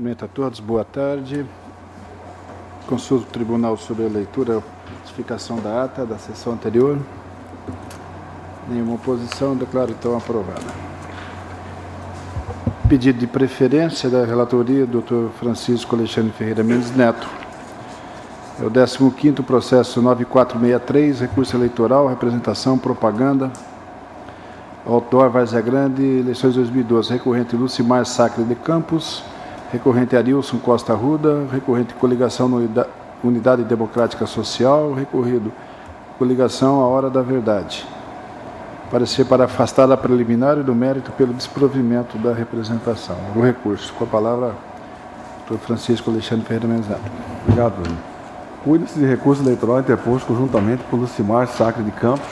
Cumprimento a todos, boa tarde. Consulto o tribunal sobre a leitura e classificação da ata da sessão anterior. Nenhuma oposição, declaro então aprovada. Pedido de preferência da relatoria do Dr. Francisco Alexandre Ferreira Mendes Neto. É o 15º processo 9463, recurso eleitoral, representação, propaganda, autor Várzea Grande, eleições 2012, recorrente Lucimar Sacre de Campos, recorrente Arilson Costa Arruda, recorrente coligação na Unidade Democrática Social, recorrido coligação A Hora da Verdade. Parecer para afastar a preliminar e do mérito pelo desprovimento da representação. O recurso. Com a palavra, Dr. Francisco Alexandre Ferreira Mendes Neto. Obrigado, Bruno. Cuida-se de recurso eleitoral interposto conjuntamente por Lucimar Sacre de Campos,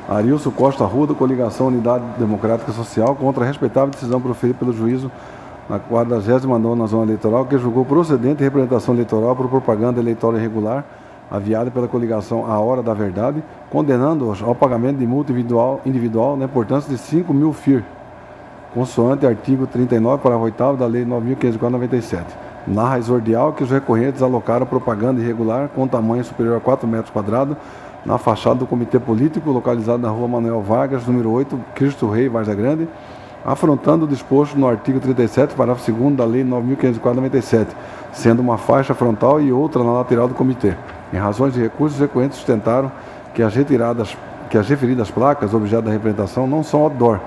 Arilson Costa Arruda, coligação Unidade Democrática Social, contra a respeitável decisão proferida pelo juízo na 49ª Zona Eleitoral, que julgou procedente a representação eleitoral por propaganda eleitoral irregular, aviada pela coligação A Hora da Verdade, condenando-os ao pagamento de multa individual na importância de 5.000 FIR, consoante artigo 39, parágrafo 8º da Lei 9.597. Narra exordial que os recorrentes alocaram propaganda irregular com tamanho superior a 4 metros quadrados na fachada do Comitê Político, localizado na Rua Manuel Vargas, número 8, Cristo Rei, Várzea Grande, afrontando o disposto no artigo 37, parágrafo 2º da Lei 9.597, sendo uma faixa frontal e outra na lateral do comitê. Em razões de recursos, os recorrentes sustentaram que as referidas placas, objeto da representação, não são outdoor,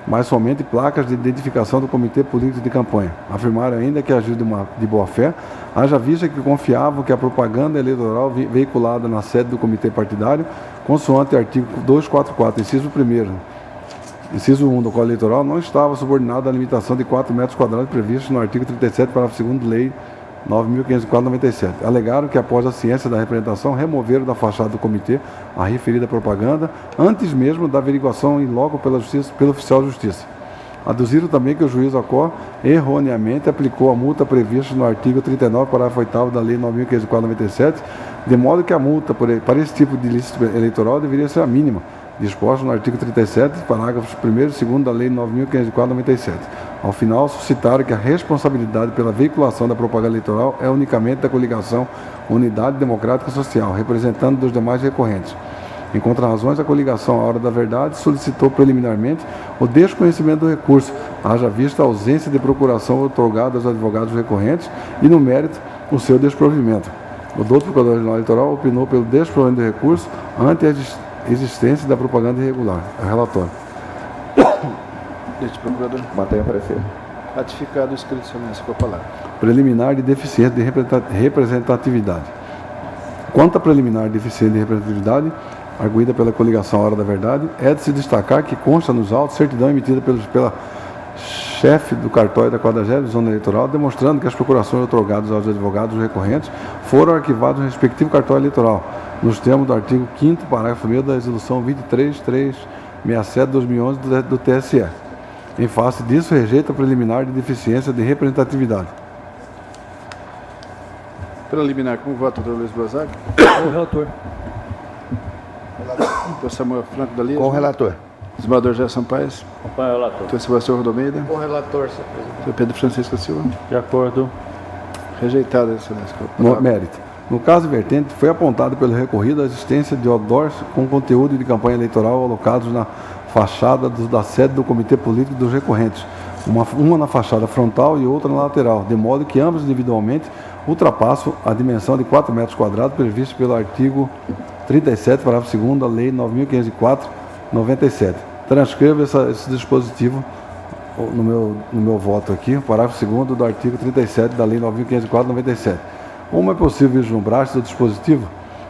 mas somente placas de identificação do Comitê Político de Campanha. Afirmaram ainda que agiu de boa-fé, haja vista que confiavam que a propaganda eleitoral veiculada na sede do Comitê Partidário, consoante artigo 244, inciso 1 do Código Eleitoral, não estava subordinado à limitação de 4 metros quadrados prevista no artigo 37, parágrafo 2º da Lei 9.597. Alegaram que, após a ciência da representação, removeram da fachada do comitê a referida propaganda, antes mesmo da averiguação em loco pelo oficial de justiça. Aduziram também que o juiz Acó erroneamente aplicou a multa prevista no artigo 39, parágrafo 8º da Lei 9.597, de modo que a multa para esse tipo de ilícito eleitoral deveria ser a mínima, disposto no artigo 37, parágrafos 1º e 2º da Lei 9.597. Ao final, suscitaram que a responsabilidade pela veiculação da propaganda eleitoral é unicamente da coligação Unidade Democrática Social, representando dos demais recorrentes. Em contrarrazões, a coligação A Hora da Verdade solicitou preliminarmente o desconhecimento do recurso, haja vista a ausência de procuração otorgada aos advogados recorrentes e, no mérito, o seu desprovimento. O doutor Procurador-Geral Eleitoral opinou pelo desprovimento do recurso ante a existência da propaganda irregular. É relatório. Procurador. Mantenha a parecer. Ratificado o escrito de excelência, com a palavra. Preliminar de deficiência de representatividade. Quanto à preliminar de deficiência de representatividade, arguída pela coligação A Hora da Verdade, é de se destacar que consta nos autos certidão emitida pela chefe do cartório da 40ª Zona Eleitoral, demonstrando que as procurações otorgadas aos advogados recorrentes foram arquivadas no respectivo cartório eleitoral, nos termos do artigo 5º, parágrafo 1º da Resolução 23367 de 2011 do TSE. Em face disso, rejeita a preliminar de deficiência de representatividade. Preliminar, com o voto do Luiz Blazak. Com o relator. Dr. Samuel Franco da Lias. Com o relator. Desembargador Gerson Paes. Acompanho o relator. Dr. Sebastião Rodomeida. Com o relator, senhor presidente. Dr. Pedro Francisco Silva. De acordo. Rejeitado, excelência. No mérito. No caso vertente, foi apontado pelo recorrido a existência de outdoors com conteúdo de campanha eleitoral alocados na fachada da sede do Comitê Político dos recorrentes, uma na fachada frontal e outra na lateral, de modo que ambos individualmente ultrapassam a dimensão de 4 metros quadrados prevista pelo artigo 37, parágrafo 2º da Lei 9.504/97. Transcrevo esse dispositivo no meu voto aqui, parágrafo 2º do artigo 37 da Lei 9.504/97. Como é possível vislumbrar-se do dispositivo?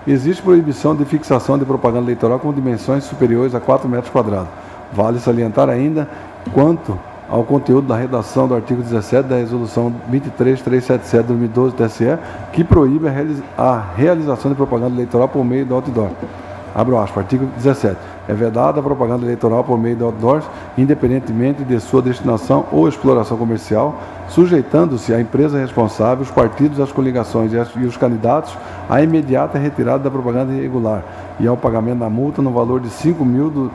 Existe proibição de fixação de propaganda eleitoral com dimensões superiores a 4 metros quadrados. Vale salientar ainda quanto ao conteúdo da redação do artigo 17 da Resolução 23377 de 2012 do TSE, que proíbe a realização de propaganda eleitoral por meio do outdoor. Abro aspas, artigo 17. É vedada a propaganda eleitoral por meio de outdoors, independentemente de sua destinação ou exploração comercial, sujeitando-se à empresa responsável, os partidos, as coligações e os candidatos à imediata retirada da propaganda irregular e ao pagamento da multa no valor de R$ 5.000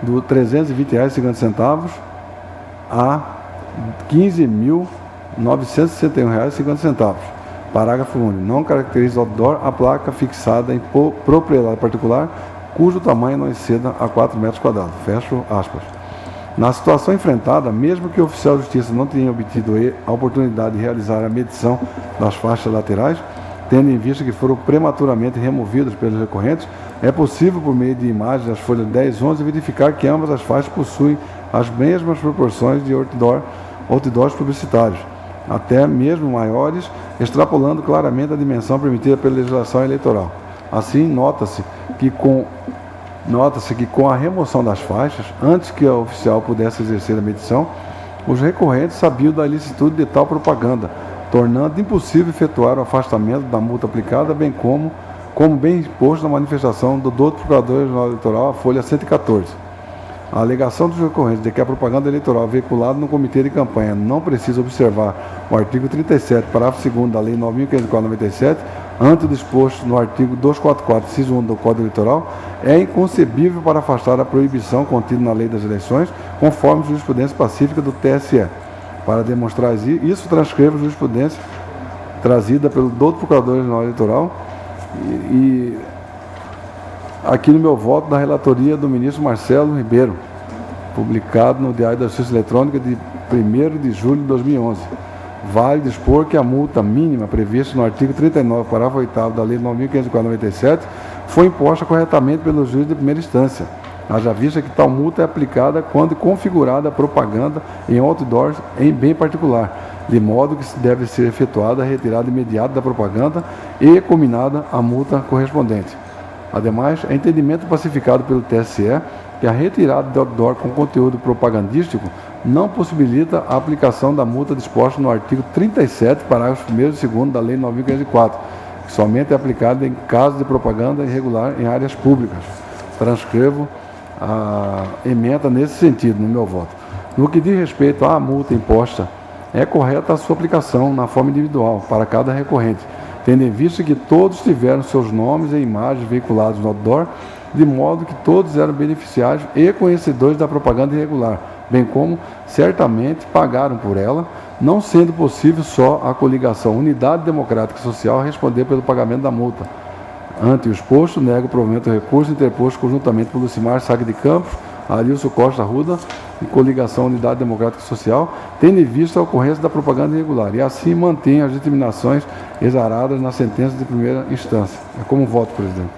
do R$ 320,50 a R$ 15.000 R$ 961,50. Parágrafo único. Não caracteriza outdoor a placa fixada em propriedade particular cujo tamanho não exceda a 4 metros quadrados. Fecho aspas. Na situação enfrentada, mesmo que o oficial de justiça não tenha obtido a oportunidade de realizar a medição das faixas laterais, tendo em vista que foram prematuramente removidas pelos recorrentes, é possível, por meio de imagens das folhas 10 e 11, verificar que ambas as faixas possuem as mesmas proporções de outdoors publicitários, até mesmo maiores, extrapolando claramente a dimensão permitida pela legislação eleitoral. Assim, nota-se que com a remoção das faixas, antes que o oficial pudesse exercer a medição, os recorrentes sabiam da ilicitude de tal propaganda, tornando impossível efetuar o afastamento da multa aplicada, bem como bem exposto na manifestação do doutor Procurador-Geral Eleitoral, a folha 114. A alegação dos recorrentes de que a propaganda eleitoral veiculada no comitê de campanha não precisa observar o artigo 37, parágrafo 2º da Lei 9.597, ante o disposto no artigo 244, inciso 1 do Código Eleitoral, é inconcebível para afastar a proibição contida na Lei das Eleições, conforme jurisprudência pacífica do TSE. Para demonstrar isso, transcrevo a jurisprudência trazida pelo doutor Procurador-Geral Eleitoral e aqui no meu voto da relatoria do ministro Marcelo Ribeiro, publicado no Diário da Justiça Eletrônica de 1º de julho de 2011. Vale dispor que a multa mínima prevista no artigo 39, parágrafo 8º da Lei 9.597 foi imposta corretamente pelo juiz de primeira instância, haja vista que tal multa é aplicada quando configurada a propaganda em outdoors em bem particular, de modo que deve ser efetuada a retirada imediata da propaganda e combinada a multa correspondente. Ademais, é entendimento pacificado pelo TSE que a retirada de outdoor com conteúdo propagandístico não possibilita a aplicação da multa disposta no artigo 37, parágrafo 1º e 2º da Lei 9.504, que somente é aplicada em caso de propaganda irregular em áreas públicas. Transcrevo a emenda nesse sentido, no meu voto. No que diz respeito à multa imposta, é correta a sua aplicação na forma individual para cada recorrente, tendo em vista que todos tiveram seus nomes e imagens veiculados no outdoor, de modo que todos eram beneficiários e conhecedores da propaganda irregular, bem como certamente pagaram por ela, não sendo possível só a coligação Unidade Democrática Social responder pelo pagamento da multa. Ante o exposto, nego o provimento do recurso interposto conjuntamente por Lucimar Sacre de Campos, Arilson Costa Arruda e coligação Unidade Democrática Social, tendo em vista a ocorrência da propaganda irregular, e assim mantém as determinações exaradas na sentença de primeira instância. É como voto, presidente.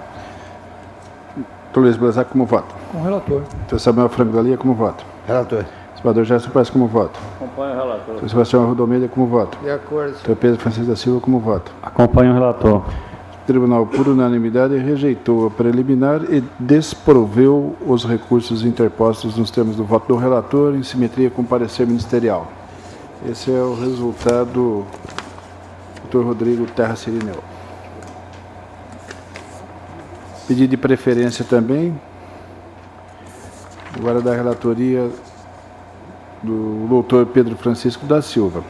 Doutor Luiz Belezac, como voto? Com o relator. Doutor Samuel Franco da Lia, como voto? Relator. Senador Gerson Paes, como voto? Acompanho o relator. Doutor Sebastião Arruda Almeida, como voto? De acordo. Doutor Pedro Francisco da Silva, como voto? Acompanho o relator. O Tribunal, por unanimidade, rejeitou a preliminar e desproveu os recursos interpostos nos termos do voto do relator, em simetria com o parecer ministerial. Esse é o resultado do Dr. Rodrigo Terra Cirineu. Pedido de preferência também, agora da relatoria do doutor Pedro Francisco da Silva.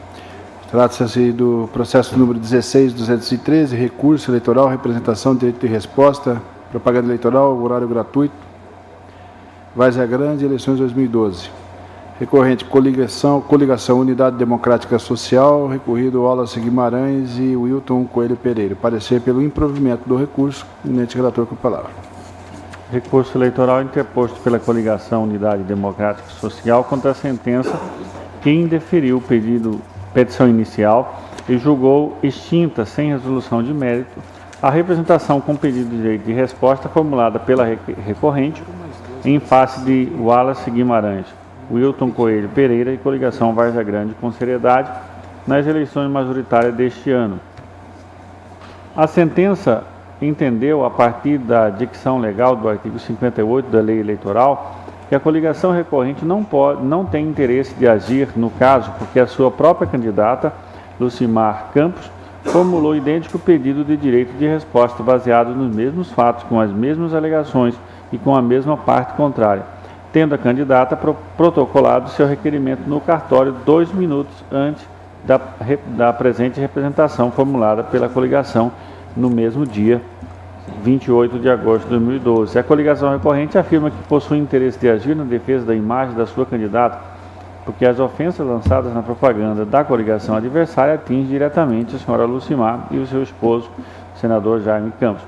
Trata-se do processo número 16.213, recurso eleitoral, representação, direito de resposta, propaganda eleitoral, horário gratuito, Várzea Grande, eleições 2012. Recorrente, coligação Unidade Democrática Social, recorrido Wallace Guimarães e Wilton Coelho Pereira. Parecer pelo improvimento do recurso, eminente relator com a palavra. Recurso eleitoral interposto pela coligação Unidade Democrática Social contra a sentença que indeferiu petição inicial e julgou extinta, sem resolução de mérito, a representação com pedido de direito de resposta formulada pela recorrente em face de Wallace Guimarães, Wilton Coelho Pereira e coligação Várzea Grande com seriedade nas eleições majoritárias deste ano. A sentença entendeu, a partir da dicção legal do artigo 58 da Lei Eleitoral, que a coligação recorrente não tem interesse de agir no caso porque a sua própria candidata, Lucimar Campos, formulou idêntico pedido de direito de resposta baseado nos mesmos fatos, com as mesmas alegações e com a mesma parte contrária, tendo a candidata protocolado seu requerimento no cartório 2 minutos antes da presente representação formulada pela coligação no mesmo dia, 28 de agosto de 2012. A coligação recorrente afirma que possui interesse de agir na defesa da imagem da sua candidata, porque as ofensas lançadas na propaganda da coligação adversária atingem diretamente a senhora Lucimar e o seu esposo, senador Jaime Campos,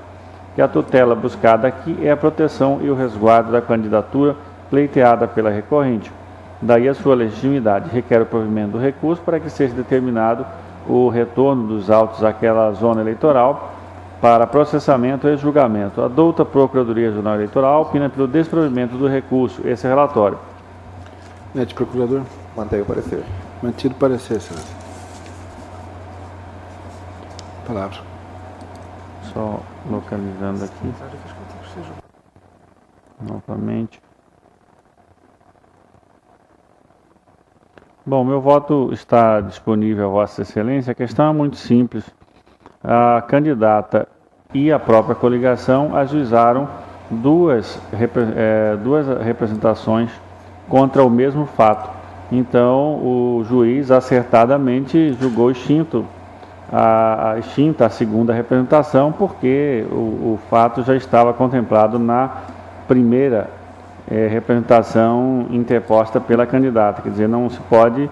que a tutela buscada aqui é a proteção e o resguardo da candidatura pleiteada pela recorrente. Daí a sua legitimidade. Requer o provimento do recurso para que seja determinado o retorno dos autos àquela zona eleitoral para processamento e julgamento. A douta Procuradoria Regional Eleitoral opina pelo desprovimento do recurso. Esse é o relatório. Procurador. Mantém o parecer. Mantido o parecer, senhor. Palavra. Só localizando aqui. Novamente. Bom, meu voto está disponível a Vossa Excelência. A questão é muito simples. A candidata e a própria coligação ajuizaram duas representações contra o mesmo fato. Então, o juiz acertadamente julgou extinta a segunda representação, porque o fato já estava contemplado na primeira representação interposta pela candidata. Quer dizer, não se pode,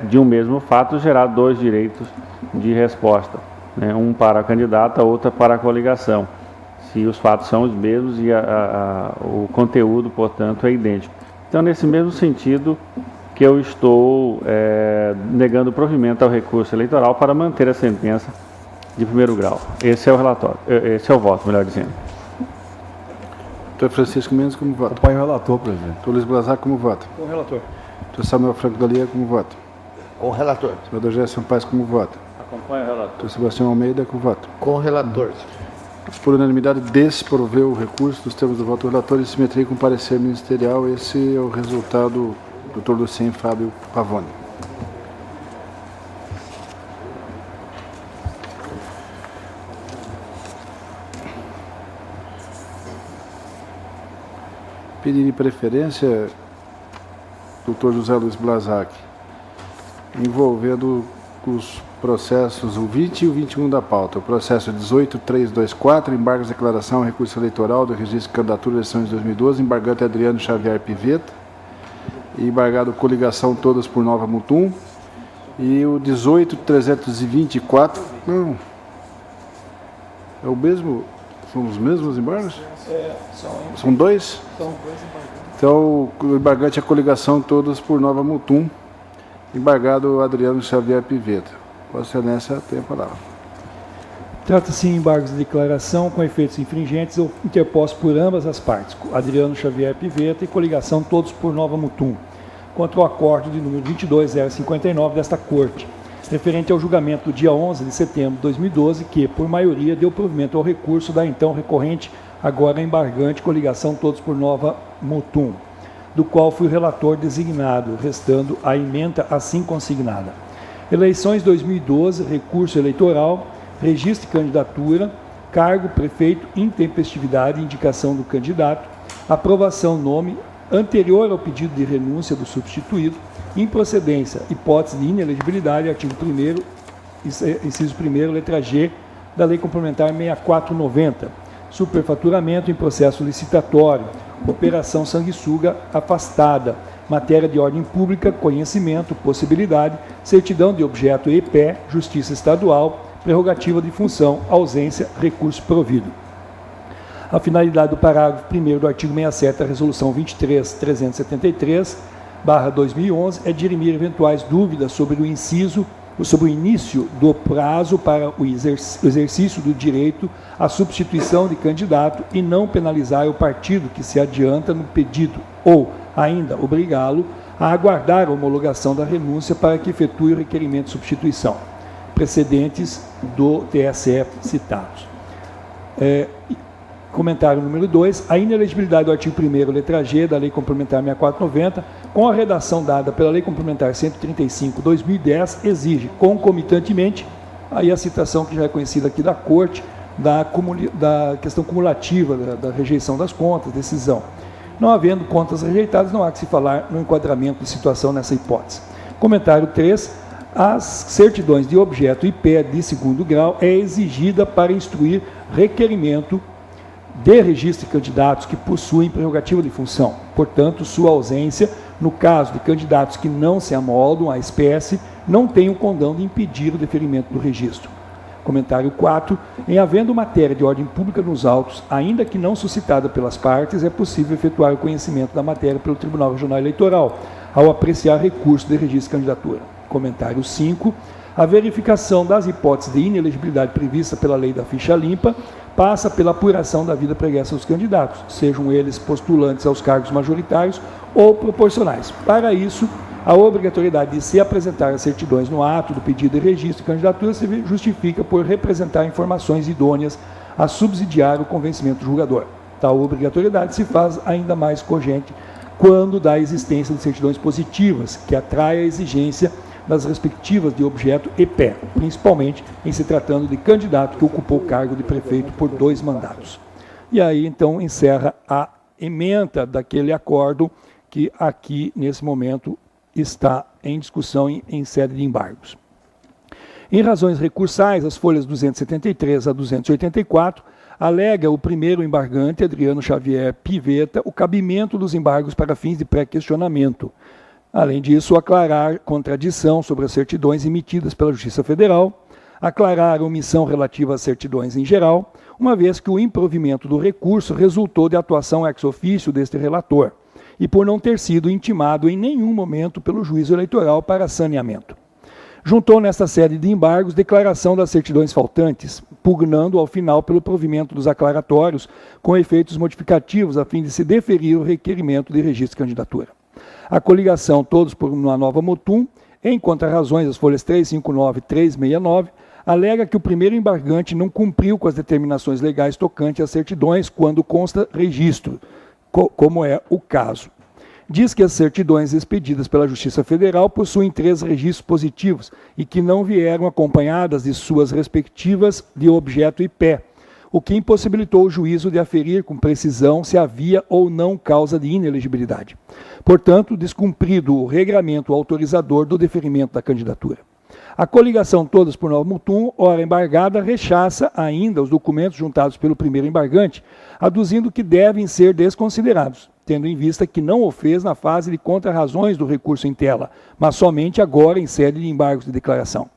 de um mesmo fato, gerar dois direitos de resposta, né? Um para a candidata, outro para a coligação, se os fatos são os mesmos e o conteúdo, portanto, é idêntico. Então, nesse mesmo sentido que eu estou negando o provimento ao recurso eleitoral para manter a sentença de primeiro grau. Esse é o relatório, esse é o voto, melhor dizendo. Doutor Francisco Mendes, como voto? Acompanho o relator, presidente. Doutor Luiz Blazar, como voto? Com o relator. Doutor Samuel Franco Dalia, como voto? Com o relator. Senador Gerson Paes, como voto? Acompanho o relator. Doutor Sebastião Almeida, como voto? Com o relator. Por unanimidade, desproveu o recurso dos termos do voto do relator em simetria com o parecer ministerial. Esse é o resultado do doutor Lucien Fábio Pavone. Pedindo de preferência, doutor José Luiz Blazac, envolvendo os processos, o 20 e o 21 da pauta. O processo 18324, embargos de declaração, recurso eleitoral do registro de candidatura de eleições de 2012, embargante Adriano Xavier Piveta, e embargado coligação todas por Nova Mutum. E o 18324, não, é o mesmo, são os mesmos embargos? São dois? São dois embargantes. Então, o embargante é a coligação todas por Nova Mutum, embargado Adriano Xavier Piveta. Vossa Excelência tem a palavra. Trata-se de embargos de declaração com efeitos infringentes ou interpostos por ambas as partes, Adriano Xavier Piveta e coligação todos por Nova Mutum, contra o acórdão de número 22059 desta Corte, referente ao julgamento do dia 11 de setembro de 2012, que, por maioria, deu provimento ao recurso da então recorrente, agora embargante, coligação todos por Nova Mutum, do qual fui relator designado, restando a ementa assim consignada. Eleições 2012, recurso eleitoral, registro de candidatura, cargo, prefeito, intempestividade, indicação do candidato, aprovação, nome, anterior ao pedido de renúncia do substituído, improcedência, hipótese de inelegibilidade, artigo 1º, inciso 1º, letra G, da Lei Complementar 6490, superfaturamento em processo licitatório, operação sanguessuga afastada, matéria de ordem pública, conhecimento, possibilidade, certidão de objeto e pé, justiça estadual, prerrogativa de função, ausência, recurso provido. A finalidade do parágrafo 1º do artigo 67 da Resolução 23.373/2011 é dirimir eventuais dúvidas sobre o início do prazo para o exercício do direito à substituição de candidato e não penalizar o partido que se adianta no pedido ou, ainda, obrigá-lo a aguardar a homologação da renúncia para que efetue o requerimento de substituição. Precedentes do TSE citados. Comentário número 2. A inelegibilidade do artigo 1º, letra G, da Lei Complementar 6490, com a redação dada pela Lei Complementar 135/2010, exige, concomitantemente, aí a citação que já é conhecida aqui da Corte, da questão cumulativa da rejeição das contas, decisão. Não havendo contas rejeitadas, não há que se falar no enquadramento de situação nessa hipótese. Comentário 3. As certidões de objeto e pé de segundo grau é exigida para instruir requerimento de registro de candidatos que possuem prerrogativa de função. Portanto, sua ausência No caso de candidatos que não se amoldam à espécie, não tem o condão de impedir o deferimento do registro. Comentário 4. Em havendo matéria de ordem pública nos autos, ainda que não suscitada pelas partes, é possível efetuar o conhecimento da matéria pelo Tribunal Regional Eleitoral, ao apreciar recurso de registro de candidatura. Comentário 5. A verificação das hipóteses de inelegibilidade prevista pela lei da ficha limpa passa pela apuração da vida pregressa dos candidatos, sejam eles postulantes aos cargos majoritários ou proporcionais. Para isso, a obrigatoriedade de se apresentar as certidões no ato do pedido de registro de candidatura se justifica por representar informações idôneas a subsidiar o convencimento do julgador. Tal obrigatoriedade se faz ainda mais cogente quando da existência de certidões positivas, que atrai a exigência das respectivas de objeto e pé, principalmente em se tratando de candidato que ocupou o cargo de prefeito por 2 mandatos. E aí, então, encerra a ementa daquele acordo que aqui, nesse momento, está em discussão em sede de embargos. Em razões recursais, as folhas 273 a 284 alega o primeiro embargante, Adriano Xavier Pivetta, o cabimento dos embargos para fins de pré-questionamento. Além disso, aclarar contradição sobre as certidões emitidas pela Justiça Federal, aclarar omissão relativa às certidões em geral, uma vez que o improvimento do recurso resultou de atuação ex officio deste relator, e por não ter sido intimado em nenhum momento pelo juízo eleitoral para saneamento. Juntou nesta série de embargos declaração das certidões faltantes, pugnando ao final pelo provimento dos aclaratórios com efeitos modificativos a fim de se deferir o requerimento de registro de candidatura. A coligação Todos por uma Nova Mutum, em contra-razões das folhas 359 e 369, alega que o primeiro embargante não cumpriu com as determinações legais tocantes às certidões quando consta registro, como é o caso. Diz que as certidões expedidas pela Justiça Federal possuem 3 registros positivos e que não vieram acompanhadas de suas respectivas de objeto e pé, o que impossibilitou o juízo de aferir com precisão se havia ou não causa de inelegibilidade. Portanto, descumprido o regramento autorizador do deferimento da candidatura. A coligação Todos por Nova Mutum, ora embargada, rechaça ainda os documentos juntados pelo primeiro embargante, aduzindo que devem ser desconsiderados, tendo em vista que não o fez na fase de contra-razões do recurso em tela, mas somente agora em sede de embargos de declaração.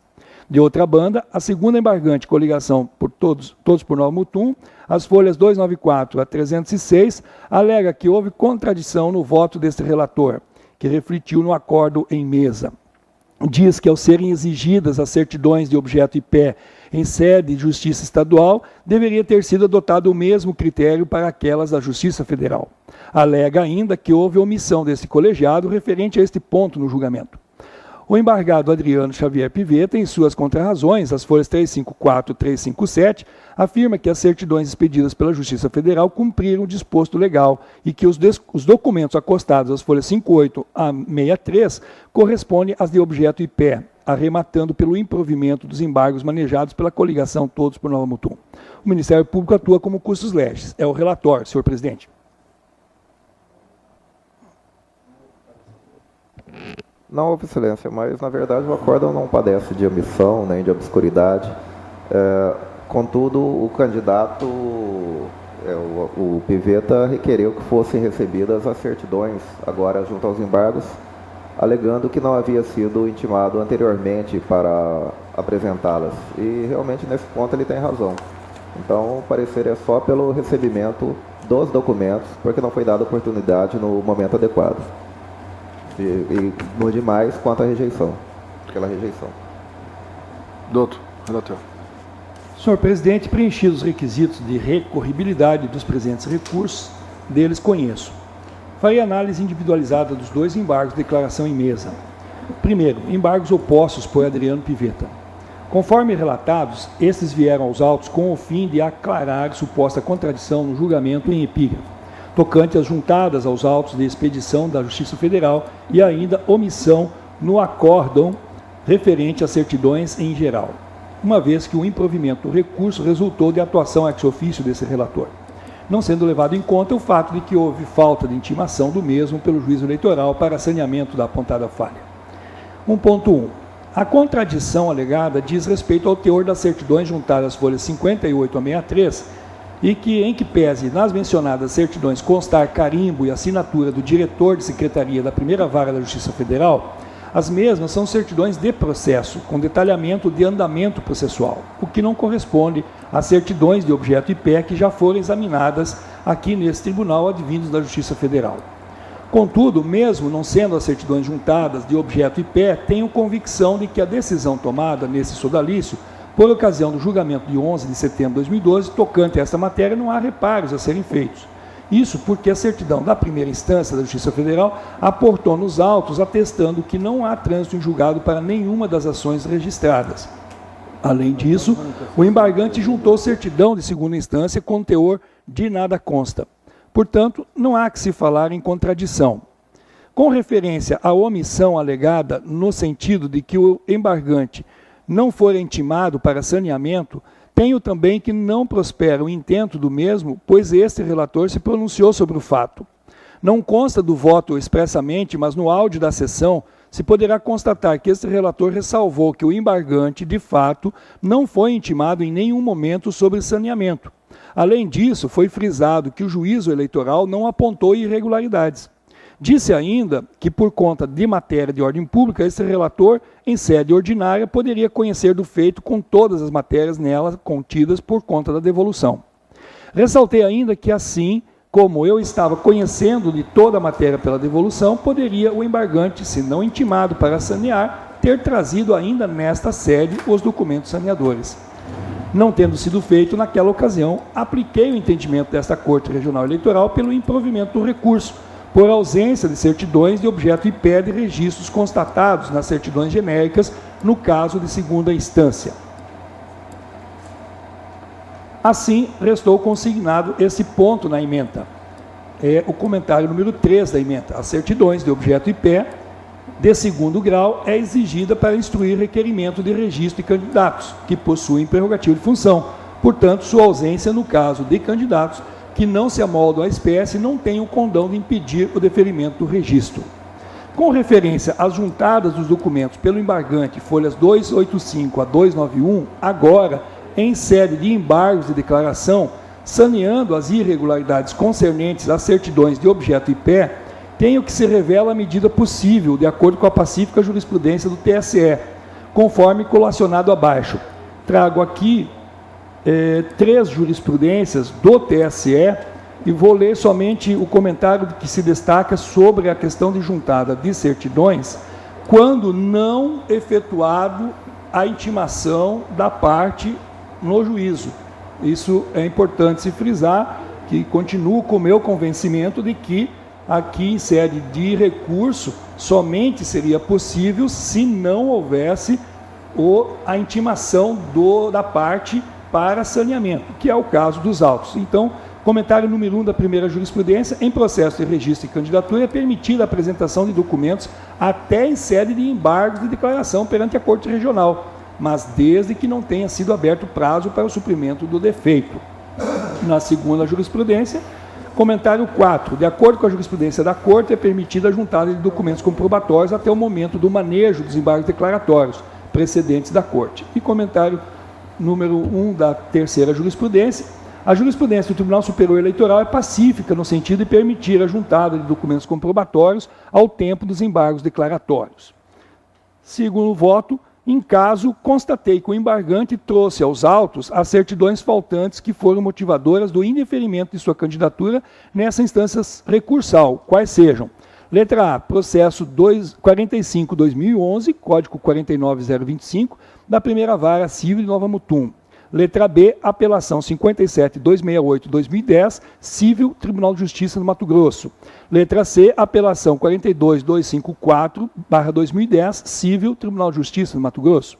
De outra banda, a segunda embargante, coligação por Todos por Nova Mutum, as folhas 294 a 306, alega que houve contradição no voto deste relator, que refletiu no acordo em mesa. Diz que, ao serem exigidas as certidões de objeto e pé em sede de Justiça Estadual, deveria ter sido adotado o mesmo critério para aquelas da Justiça Federal. Alega ainda que houve omissão desse colegiado referente a este ponto no julgamento. O embargado Adriano Xavier Pivetta, em suas contrarrazões, as folhas 354 e 357, afirma que as certidões expedidas pela Justiça Federal cumpriram o disposto legal e que os documentos acostados às folhas 58 a 63 correspondem às de objeto e pé, arrematando pelo improvimento dos embargos manejados pela coligação Todos por Nova Mutum. O Ministério Público atua como custos legis. É o relator, senhor presidente. Não, Vossa Excelência, mas na verdade o acórdão não padece de omissão nem de obscuridade. Contudo, o candidato, o Pivetta, requereu que fossem recebidas as certidões agora junto aos embargos, alegando que não havia sido intimado anteriormente para apresentá-las. E realmente nesse ponto ele tem razão. Então o parecer é só pelo recebimento dos documentos, porque não foi dada oportunidade no momento adequado. E no demais, quanto à rejeição, pela rejeição. Doutor, relator. Senhor presidente, preenchidos os requisitos de recorribilidade dos presentes recursos, deles conheço. Farei análise individualizada dos 2 embargos de declaração em mesa. Primeiro, embargos opostos por Adriano Pivetta. Conforme relatados, estes vieram aos autos com o fim de aclarar suposta contradição no julgamento em epígrafe, tocante às juntadas aos autos de expedição da Justiça Federal e ainda omissão no acórdão referente às certidões em geral, uma vez que o improvimento do recurso resultou de atuação ex officio desse relator, não sendo levado em conta o fato de que houve falta de intimação do mesmo pelo juízo eleitoral para saneamento da apontada falha. 1.1. A contradição alegada diz respeito ao teor das certidões juntadas às folhas 58 a 63, e que, em que pese nas mencionadas certidões constar carimbo e assinatura do diretor de secretaria da primeira vara da Justiça Federal, as mesmas são certidões de processo, com detalhamento de andamento processual, o que não corresponde às certidões de objeto e pé que já foram examinadas aqui nesse tribunal advindos da Justiça Federal. Contudo, mesmo não sendo as certidões juntadas de objeto e pé, tenho convicção de que a decisão tomada nesse sodalício, por ocasião do julgamento de 11 de setembro de 2012, tocante a esta matéria, não há reparos a serem feitos. Isso porque a certidão da primeira instância da Justiça Federal aportou nos autos atestando que não há trânsito em julgado para nenhuma das ações registradas. Além disso, o embargante juntou certidão de segunda instância com teor de nada consta. Portanto, não há que se falar em contradição. Com referência à omissão alegada no sentido de que o embargante não for intimado para saneamento, tenho também que não prospera o intento do mesmo, pois este relator se pronunciou sobre o fato. Não consta do voto expressamente, mas no áudio da sessão se poderá constatar que este relator ressalvou que o embargante, de fato, não foi intimado em nenhum momento sobre saneamento. Além disso, foi frisado que o juízo eleitoral não apontou irregularidades. Disse ainda que, por conta de matéria de ordem pública, esse relator, em sede ordinária, poderia conhecer do feito com todas as matérias nela contidas por conta da devolução. Ressaltei ainda que, assim como eu estava conhecendo de toda a matéria pela devolução, poderia o embargante, se não intimado para sanear, ter trazido ainda nesta sede os documentos saneadores. Não tendo sido feito naquela ocasião, apliquei o entendimento desta Corte Regional Eleitoral pelo improvimento do recurso, por ausência de certidões de objeto e pé de registros constatados nas certidões genéricas, no caso de segunda instância. Assim, restou consignado esse ponto na ementa. É o comentário número 3 da ementa. As certidões de objeto e pé de segundo grau é exigida para instruir requerimento de registro de candidatos, que possuem prerrogativa de função. Portanto, sua ausência no caso de candidatos que não se amoldam à espécie não tem o condão de impedir o deferimento do registro. Com referência às juntadas dos documentos pelo embargante, folhas 285 a 291, agora, em sede de embargos de declaração, saneando as irregularidades concernentes às certidões de objeto e pé, tenho que se revela a medida possível, de acordo com a pacífica jurisprudência do TSE, conforme colacionado abaixo. Trago aqui 3 jurisprudências do TSE e vou ler somente o comentário que se destaca sobre a questão de juntada de certidões, quando não efetuado a intimação da parte no juízo. Isso é importante se frisar, que continuo com o meu convencimento de que aqui em sede de recurso somente seria possível se não houvesse a intimação da parte para saneamento, que é o caso dos autos. Então, comentário número 1 da primeira jurisprudência: em processo de registro e candidatura é permitida a apresentação de documentos até em sede de embargo de declaração perante a Corte Regional, mas desde que não tenha sido aberto prazo para o suprimento do defeito. Na segunda jurisprudência, comentário 4. De acordo com a jurisprudência da Corte, é permitida a juntada de documentos comprobatórios até o momento do manejo dos embargos declaratórios precedentes da Corte. E comentário número 1 da terceira jurisprudência: a jurisprudência do Tribunal Superior Eleitoral é pacífica no sentido de permitir a juntada de documentos comprobatórios ao tempo dos embargos declaratórios. Segundo voto, em caso, constatei que o embargante trouxe aos autos as certidões faltantes que foram motivadoras do indeferimento de sua candidatura nessa instância recursal, quais sejam: letra A, processo 45/2011, código 49025, da primeira vara civil de Nova Mutum. Letra B, apelação 57.268/2010, civil, Tribunal de Justiça do Mato Grosso. Letra C, apelação 42.254/2010, civil, Tribunal de Justiça do Mato Grosso.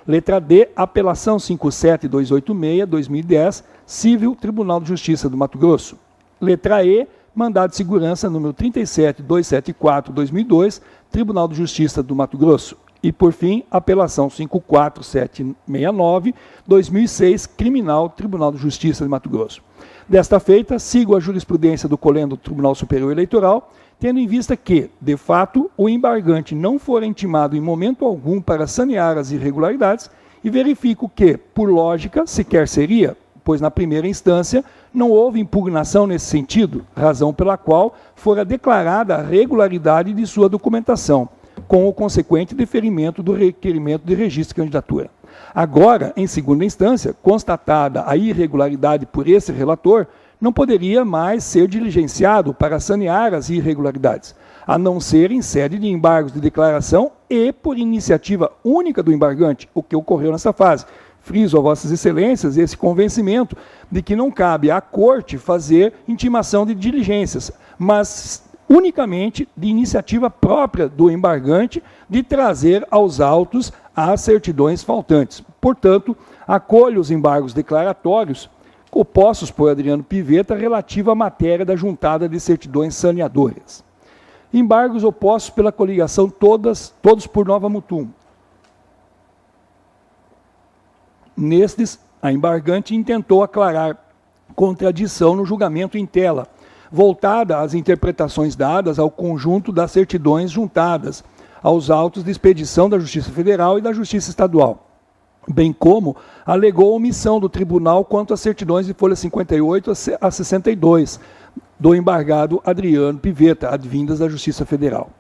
Letra D, apelação 57.286/2010, civil, Tribunal de Justiça do Mato Grosso. Letra E, mandado de segurança número 37.274/2002, Tribunal de Justiça do Mato Grosso. E, por fim, apelação 54769/2006, criminal, Tribunal de Justiça de Mato Grosso. Desta feita, sigo a jurisprudência do Colendo do Tribunal Superior Eleitoral, tendo em vista que, de fato, o embargante não fora intimado em momento algum para sanear as irregularidades, e verifico que, por lógica, sequer seria, pois na primeira instância não houve impugnação nesse sentido, razão pela qual fora declarada a regularidade de sua documentação, com o consequente deferimento do requerimento de registro de candidatura. Agora, em segunda instância, constatada a irregularidade por esse relator, não poderia mais ser diligenciado para sanear as irregularidades, a não ser em sede de embargos de declaração e por iniciativa única do embargante, o que ocorreu nessa fase. Friso a Vossas Excelências esse convencimento de que não cabe à Corte fazer intimação de diligências, mas unicamente de iniciativa própria do embargante de trazer aos autos as certidões faltantes. Portanto, acolho os embargos declaratórios opostos por Adriano Pivetta relativo à matéria da juntada de certidões saneadoras. Embargos opostos pela coligação todos por nova mutum. Nestes, a embargante intentou aclarar contradição no julgamento em tela, voltada às interpretações dadas ao conjunto das certidões juntadas aos autos de expedição da Justiça Federal e da Justiça Estadual, bem como alegou omissão do tribunal quanto às certidões de folha 58 a 62 do embargado Adriano Pivetta, advindas da Justiça Federal.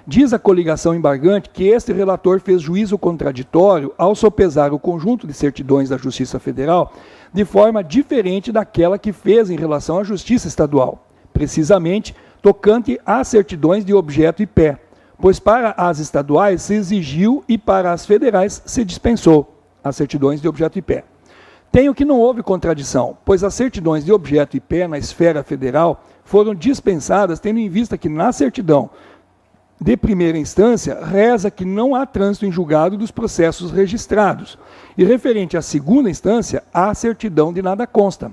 Diz a coligação embargante que este relator fez juízo contraditório ao sopesar o conjunto de certidões da Justiça Federal de forma diferente daquela que fez em relação à Justiça Estadual, precisamente tocante às certidões de objeto e pé, pois para as estaduais se exigiu e para as federais se dispensou as certidões de objeto e pé. Tenho que não houve contradição, pois as certidões de objeto e pé na esfera federal foram dispensadas, tendo em vista que na certidão de primeira instância reza que não há trânsito em julgado dos processos registrados, e referente à segunda instância, há certidão de nada consta.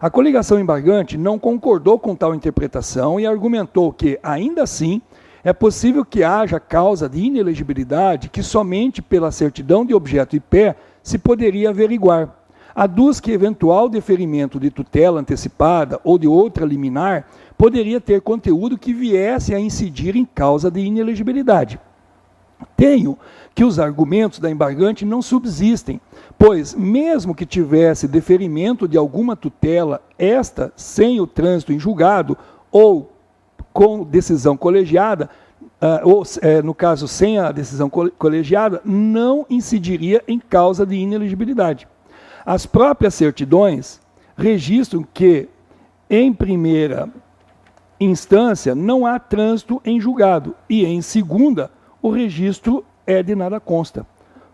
A coligação embargante não concordou com tal interpretação e argumentou que, ainda assim, é possível que haja causa de inelegibilidade que somente pela certidão de objeto e pé se poderia averiguar. Aduz que eventual deferimento de tutela antecipada ou de outra liminar poderia ter conteúdo que viesse a incidir em causa de inelegibilidade. Tenho que os argumentos da embargante não subsistem, pois, mesmo que tivesse deferimento de alguma tutela, esta, sem o trânsito em julgado ou com decisão colegiada, no caso, sem a decisão colegiada, não incidiria em causa de inelegibilidade. As próprias certidões registram que, em primeira instância, não há trânsito em julgado e, em segunda, o registro é de nada consta.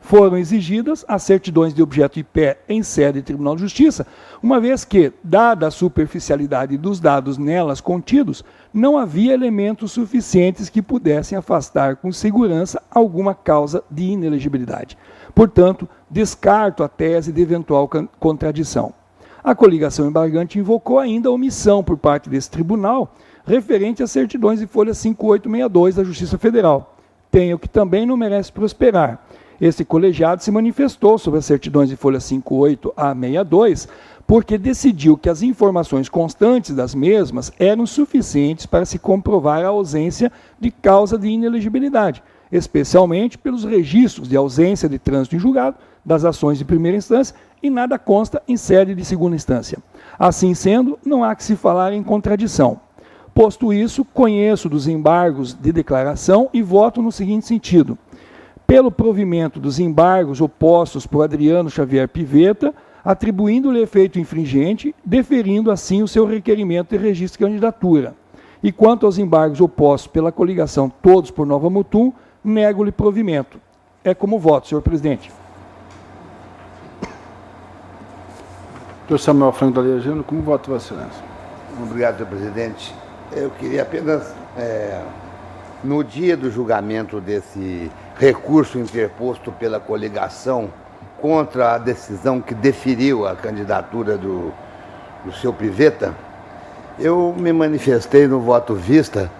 Foram exigidas as certidões de objeto e pé em sede de Tribunal de Justiça, uma vez que, dada a superficialidade dos dados nelas contidos, não havia elementos suficientes que pudessem afastar com segurança alguma causa de inelegibilidade. Portanto, descarto a tese de eventual contradição. A coligação embargante invocou ainda a omissão por parte desse tribunal referente às certidões de folha 5862 da Justiça Federal. Tenho que também não merece prosperar. Este colegiado se manifestou sobre as certidões de folha 58 a 62, porque decidiu que as informações constantes das mesmas eram suficientes para se comprovar a ausência de causa de inelegibilidade, especialmente pelos registros de ausência de trânsito em julgado das ações de primeira instância e nada consta em sede de segunda instância. Assim sendo, não há que se falar em contradição. Posto isso, conheço dos embargos de declaração e voto no seguinte sentido: pelo provimento dos embargos opostos por Adriano Xavier Pivetta, atribuindo-lhe efeito infringente, deferindo assim o seu requerimento de registro de candidatura. E quanto aos embargos opostos pela coligação todos por nova mutum, nego-lhe provimento. É como voto, senhor presidente. Doutor Samuel Franco da Legenda, como voto, Vossa Excelência? Obrigado, senhor presidente. Eu queria apenas, no dia do julgamento desse recurso interposto pela coligação contra a decisão que deferiu a candidatura do seu Pivetta, eu me manifestei no voto vista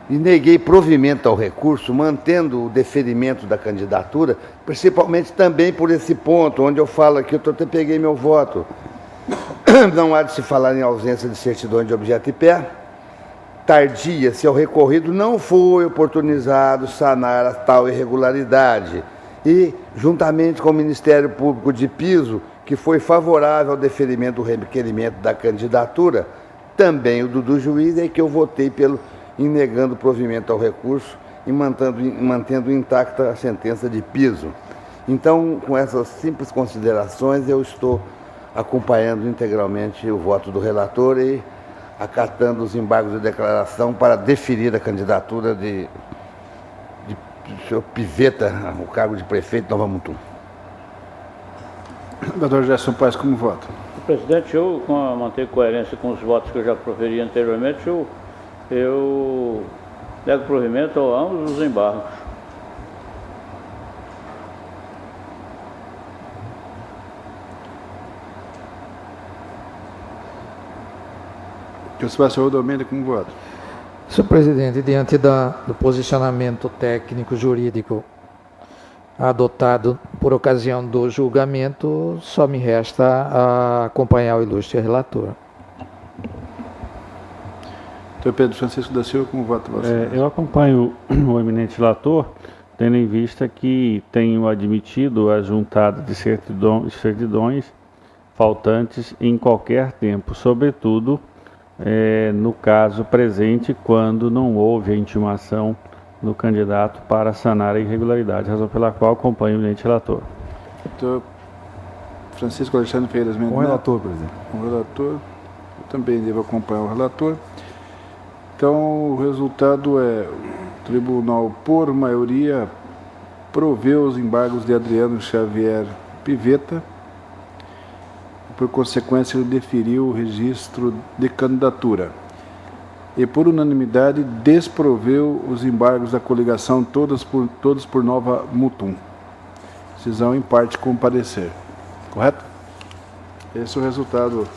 e neguei provimento ao recurso, mantendo o deferimento da candidatura, principalmente também por esse ponto, onde eu falo aqui, eu até peguei meu voto. Não há de se falar em ausência de certidão de objeto e pé, tardia se ao recorrido não foi oportunizado sanar a tal irregularidade e, juntamente com o Ministério Público de Piso, que foi favorável ao deferimento do requerimento da candidatura, também o do juiz, é que eu votei em negando o provimento ao recurso e mantendo intacta a sentença de piso. Então, com essas simples considerações, eu estou acompanhando integralmente o voto do relator e acatando os embargos de declaração para deferir a candidatura do senhor Pivetta ao cargo de prefeito de Nova Mutum. Doutor Gerson Paes, como vota? Presidente, eu manter coerência com os votos que eu já proferi anteriormente, eu nego provimento a ambos os embargos. Senhor Domênico, como vota? Senhor presidente, diante do posicionamento técnico jurídico adotado por ocasião do julgamento, só me resta acompanhar o ilustre relator. Doutor Pedro Francisco da Silva, como vota você? Eu acompanho o eminente relator, tendo em vista que tenho admitido a juntada de certidões faltantes em qualquer tempo, sobretudo no caso presente, quando não houve a intimação do candidato para sanar a irregularidade, razão pela qual acompanho o eminente relator. Doutor Francisco Alexandre Ferreira Mendes. Com o relator, presidente. Com o relator. Eu também devo acompanhar o relator. Então, o resultado é: o tribunal, por maioria, proveu os embargos de Adriano Xavier Pivetta. Por consequência, ele deferiu o registro de candidatura. E, por unanimidade, desproveu os embargos da coligação, todos por Nova Mutum. Decisão em parte com parecer. Correto? Esse é o resultado.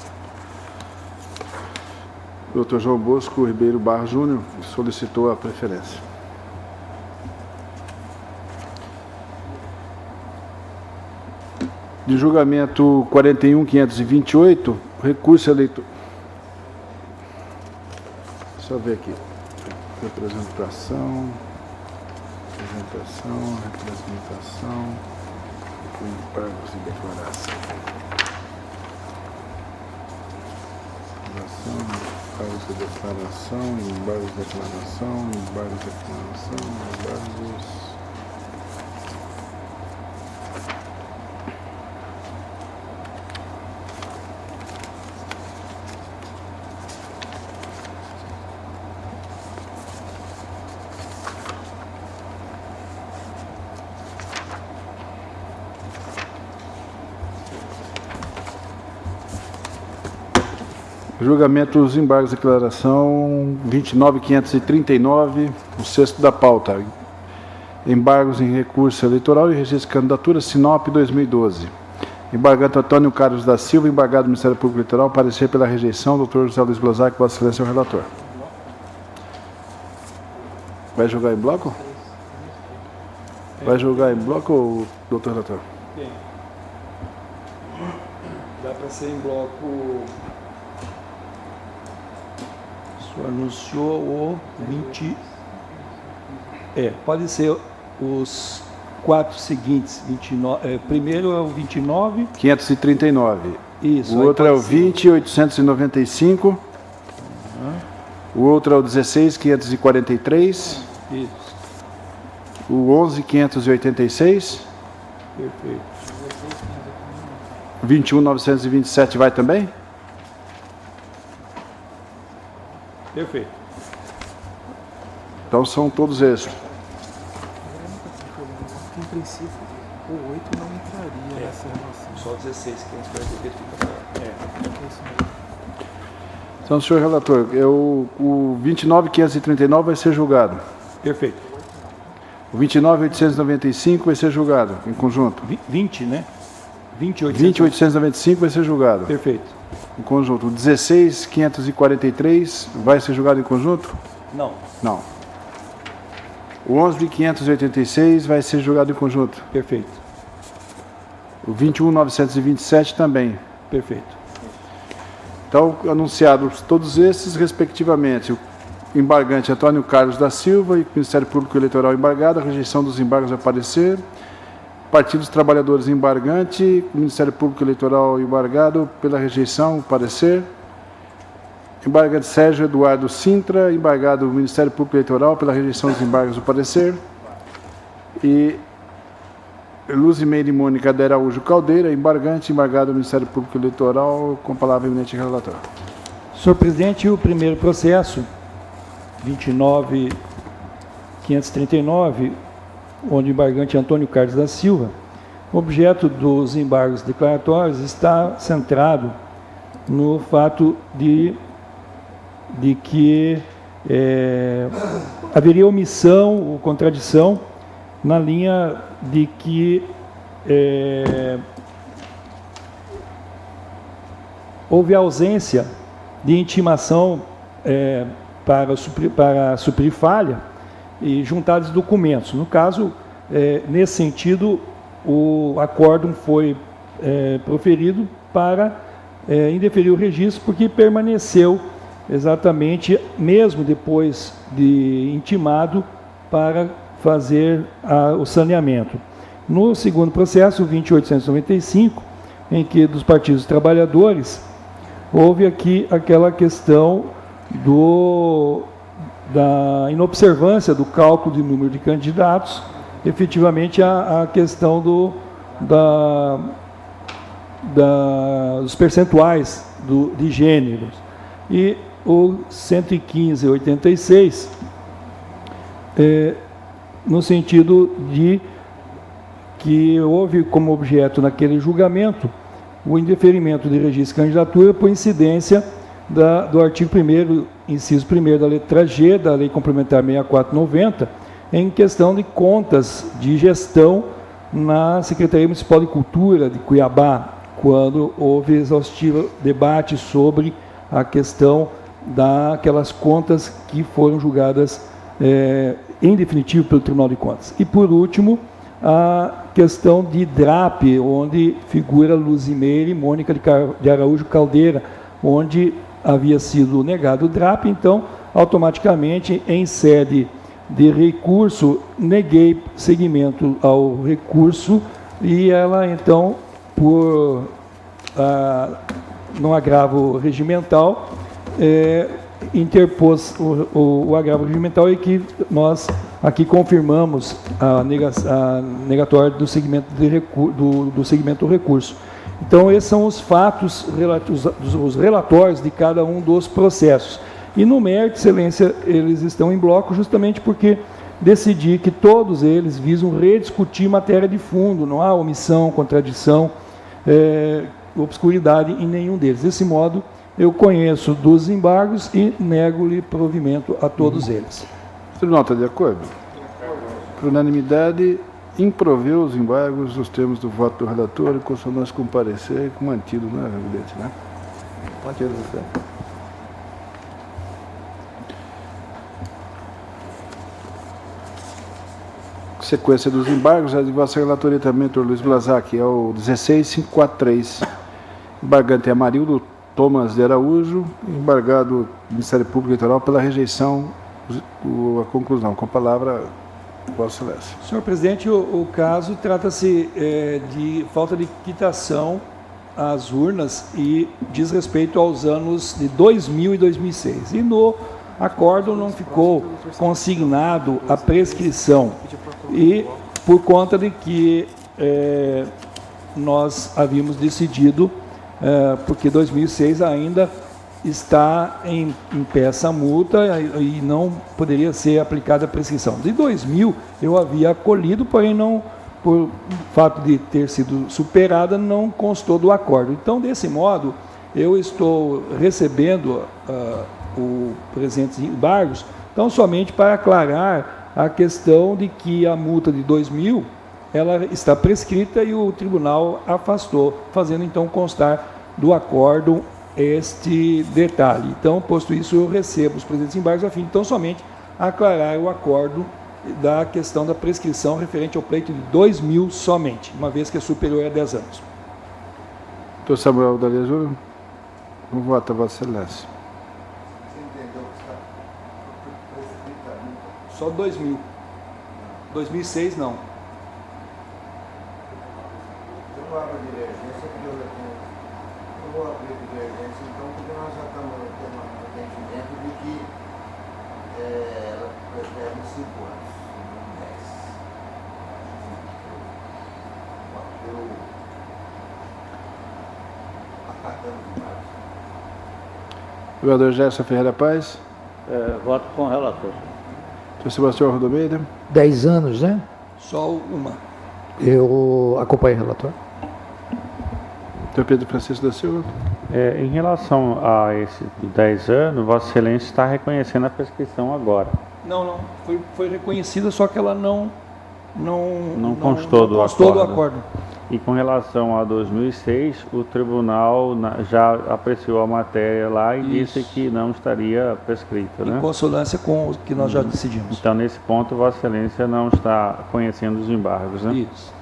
O Dr. João Bosco Ribeiro Barros Júnior solicitou a preferência. De julgamento 41.528, recurso eleitoral. Deixa eu ver aqui. Representação, embargos e declaração. Embargos de declaração, embargos de declaração. Julgamento dos embargos de declaração 29.539, o sexto da pauta. Embargos em recurso eleitoral e registro de candidatura, Sinop 2012. Embargante Antônio Carlos da Silva, embargado do Ministério Público Eleitoral, parecer pela rejeição, Dr. José Luiz Blazak, Vossa Excelência, o relator. Vai julgar em bloco? Vai julgar em bloco, doutor relator? Dá para ser em bloco. O senhor anunciou o 20. Pode ser os quatro seguintes. 29, primeiro é o 29. 539. Isso. O outro é o 20.895. O outro é o 16.543. Isso. O 11.586. Perfeito. 21.927 vai também? Perfeito. Então são todos esses. Em princípio, o 8 não entraria nessa relação. Só 16 que a gente vai ver fica fora. Então, senhor relator, o 29.539 vai ser julgado. Perfeito. O 29.895 vai ser julgado em conjunto. 20, né? 20.895 vai ser julgado. Perfeito. Em conjunto. O 16.543 vai ser julgado em conjunto? Não. Não. O 11.586 vai ser julgado em conjunto? Perfeito. O 21.927 também? Perfeito. Então, anunciados todos esses, respectivamente, o embargante Antônio Carlos da Silva e o Ministério Público Eleitoral embargado, a rejeição dos embargos a parecer, Partido dos Trabalhadores embargante, Ministério Público Eleitoral embargado pela rejeição, parecer. Embargante Sérgio Eduardo Sintra, embargado Ministério Público Eleitoral pela rejeição dos embargos do parecer. E Luzimeire Mônica de Araújo Caldeira, embargante, embargado Ministério Público Eleitoral, com palavra eminente relator. Senhor presidente, o primeiro processo, 29.539, onde o embargante Antônio Carlos da Silva, o objeto dos embargos declaratórios está centrado no fato de que haveria omissão ou contradição na linha de que houve ausência de intimação para suprir falha e juntados documentos. No caso, nesse sentido, o acórdão foi proferido para indeferir o registro, porque permaneceu exatamente, mesmo depois de intimado, para fazer o saneamento. No segundo processo, 20.895, em que dos partidos trabalhadores, houve aqui aquela questão da inobservância do cálculo de número de candidatos, efetivamente a questão dos percentuais de gêneros. E o 115.86, no sentido de que houve como objeto naquele julgamento o indeferimento de registro de candidatura por incidência do artigo 1º, inciso 1º da letra G da Lei Complementar 6490, em questão de contas de gestão na Secretaria Municipal de Cultura de Cuiabá, quando houve exaustivo debate sobre a questão daquelas contas que foram julgadas em definitivo pelo Tribunal de Contas. E, por último, a questão de DRAP, onde figura Luzimeire Mônica de Araújo Caldeira, onde havia sido negado o DRAP, então, automaticamente, em sede de recurso, neguei seguimento ao recurso e ela, então, por no agravo regimental, interpôs o agravo regimental e que nós aqui confirmamos a negatória do segmento do segmento do recurso. Então, esses são os fatos, os relatórios de cada um dos processos. E no mérito, excelência, eles estão em bloco justamente porque decidi que todos eles visam rediscutir matéria de fundo, não há omissão, contradição, obscuridade em nenhum deles. Desse modo, eu conheço dos embargos e nego-lhe provimento a todos eles. O tribunal está de acordo? Por unanimidade, improveu os embargos nos termos do voto do relator, em consonância com o parecer, mantido, não é, evidente, né? Mantido, senhor. Sequência dos embargos, a de vossa relatoria também, doutor Luiz Blazac, é o 16.543. Embargante é Amarildo Thomas de Araújo, embargado Ministério Público Eleitoral pela rejeição, a conclusão. Com a palavra, Vossa Excelência. Senhor presidente, o caso trata-se de falta de quitação às urnas e diz respeito aos anos de 2000 e 2006. E no acórdão não ficou consignado a prescrição. E por conta de que nós havíamos decidido, porque 2006 ainda está em pé essa multa e não poderia ser aplicada a prescrição. De 2000 eu havia acolhido, porém não, por fato de ter sido superada, não constou do acordo. Então, desse modo, eu estou recebendo o presente embargos, então somente para aclarar a questão de que a multa de 2000 ela está prescrita e o tribunal afastou, fazendo então constar do acórdão este detalhe. Então, posto isso, eu recebo os presentes embargos a fim, então, somente aclarar o acórdão da questão da prescrição referente ao pleito de 2000 somente, uma vez que é superior a 10 anos. Doutor Samuel Dalia Júnior, com voto a Vossa Excelência. Você entendeu que está prescrita a multa? Só 2000. 2006 não. falo de divergência, porque eu vou abrir divergência, então, porque nós já estamos tendo um entendimento de que ela prefere 5 anos, não 10. Eu atacando demais. Vereador Gerson Ferreira Paz. Voto com o relator. Senhor Sebastião Rodomeida. 10 anos, né? Só uma. Eu acompanho o relator. Senhor Pedro Francisco da Silva. Em relação a esses 10 anos, Vossa Excelência está reconhecendo a prescrição agora. Não. Foi reconhecida, só que ela não constou do acordo. E com relação a 2006, o tribunal já apreciou a matéria lá e disse que não estaria prescrita, né? Em consonância com o que nós já decidimos. Então, nesse ponto, Vossa Excelência não está conhecendo os embargos, né? Isso.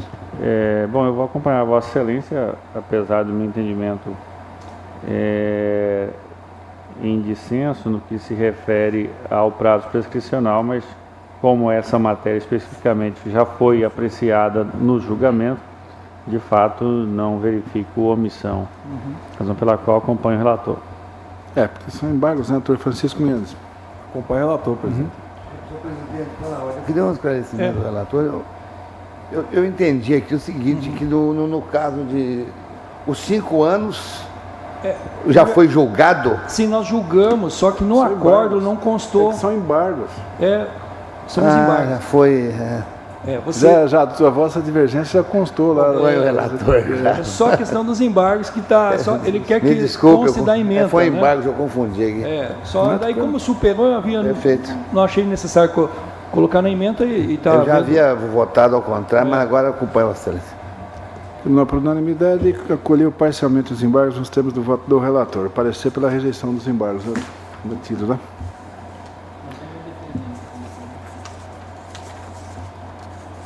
Bom, eu vou acompanhar Vossa Excelência, apesar do meu entendimento em dissenso no que se refere ao prazo prescricional, mas como essa matéria especificamente já foi apreciada no julgamento, de fato não verifico omissão, razão pela qual acompanho o relator. Porque são embargos, né, doutor Francisco Mendes? Acompanha o relator, presidente. Senhor presidente, eu queria um esclarecimento do relator. Eu entendi aqui o seguinte, que no caso de os 5 anos já foi julgado? Sim, nós julgamos, só que no acordo não constou. São embargos. São os embargos. Já foi. Já a vossa divergência já constou lá. Foi o relator. É só a questão dos embargos que está. Ele quer que desculpe, conste da emenda. Foi né? embargos, eu confundi aqui. Daí como superou, eu havia. Perfeito. Não achei necessário colocar na emenda e tá. Eu já havia votado ao contrário, mas agora acompanho a excelência. Por unanimidade, acolheu parcialmente os embargos nos termos do voto do relator. Parecer pela rejeição dos embargos. Batido, né?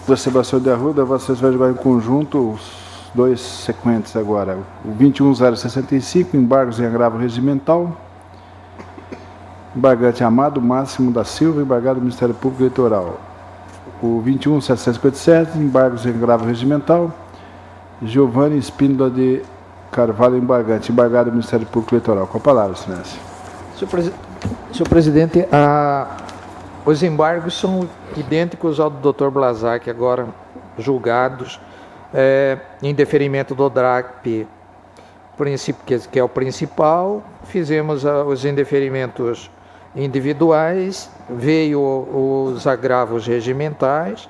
Da Sebastião de Arruda, vocês vão jogar em conjunto os dois sequentes agora. O 21065, embargos em agravo regimental. Embargante Amado Máximo da Silva, embargado do Ministério Público Eleitoral. O 21757, embargos em agravo regimental. Giovanni Espíndola de Carvalho, embargante, embargado do Ministério Público Eleitoral. Com a palavra, excelência. Senhor presidente, os embargos são idênticos ao do Dr. Blazak, agora julgados em deferimento do DRAP, que é o principal. Fizemos os indeferimentos individuais, veio os agravos regimentais,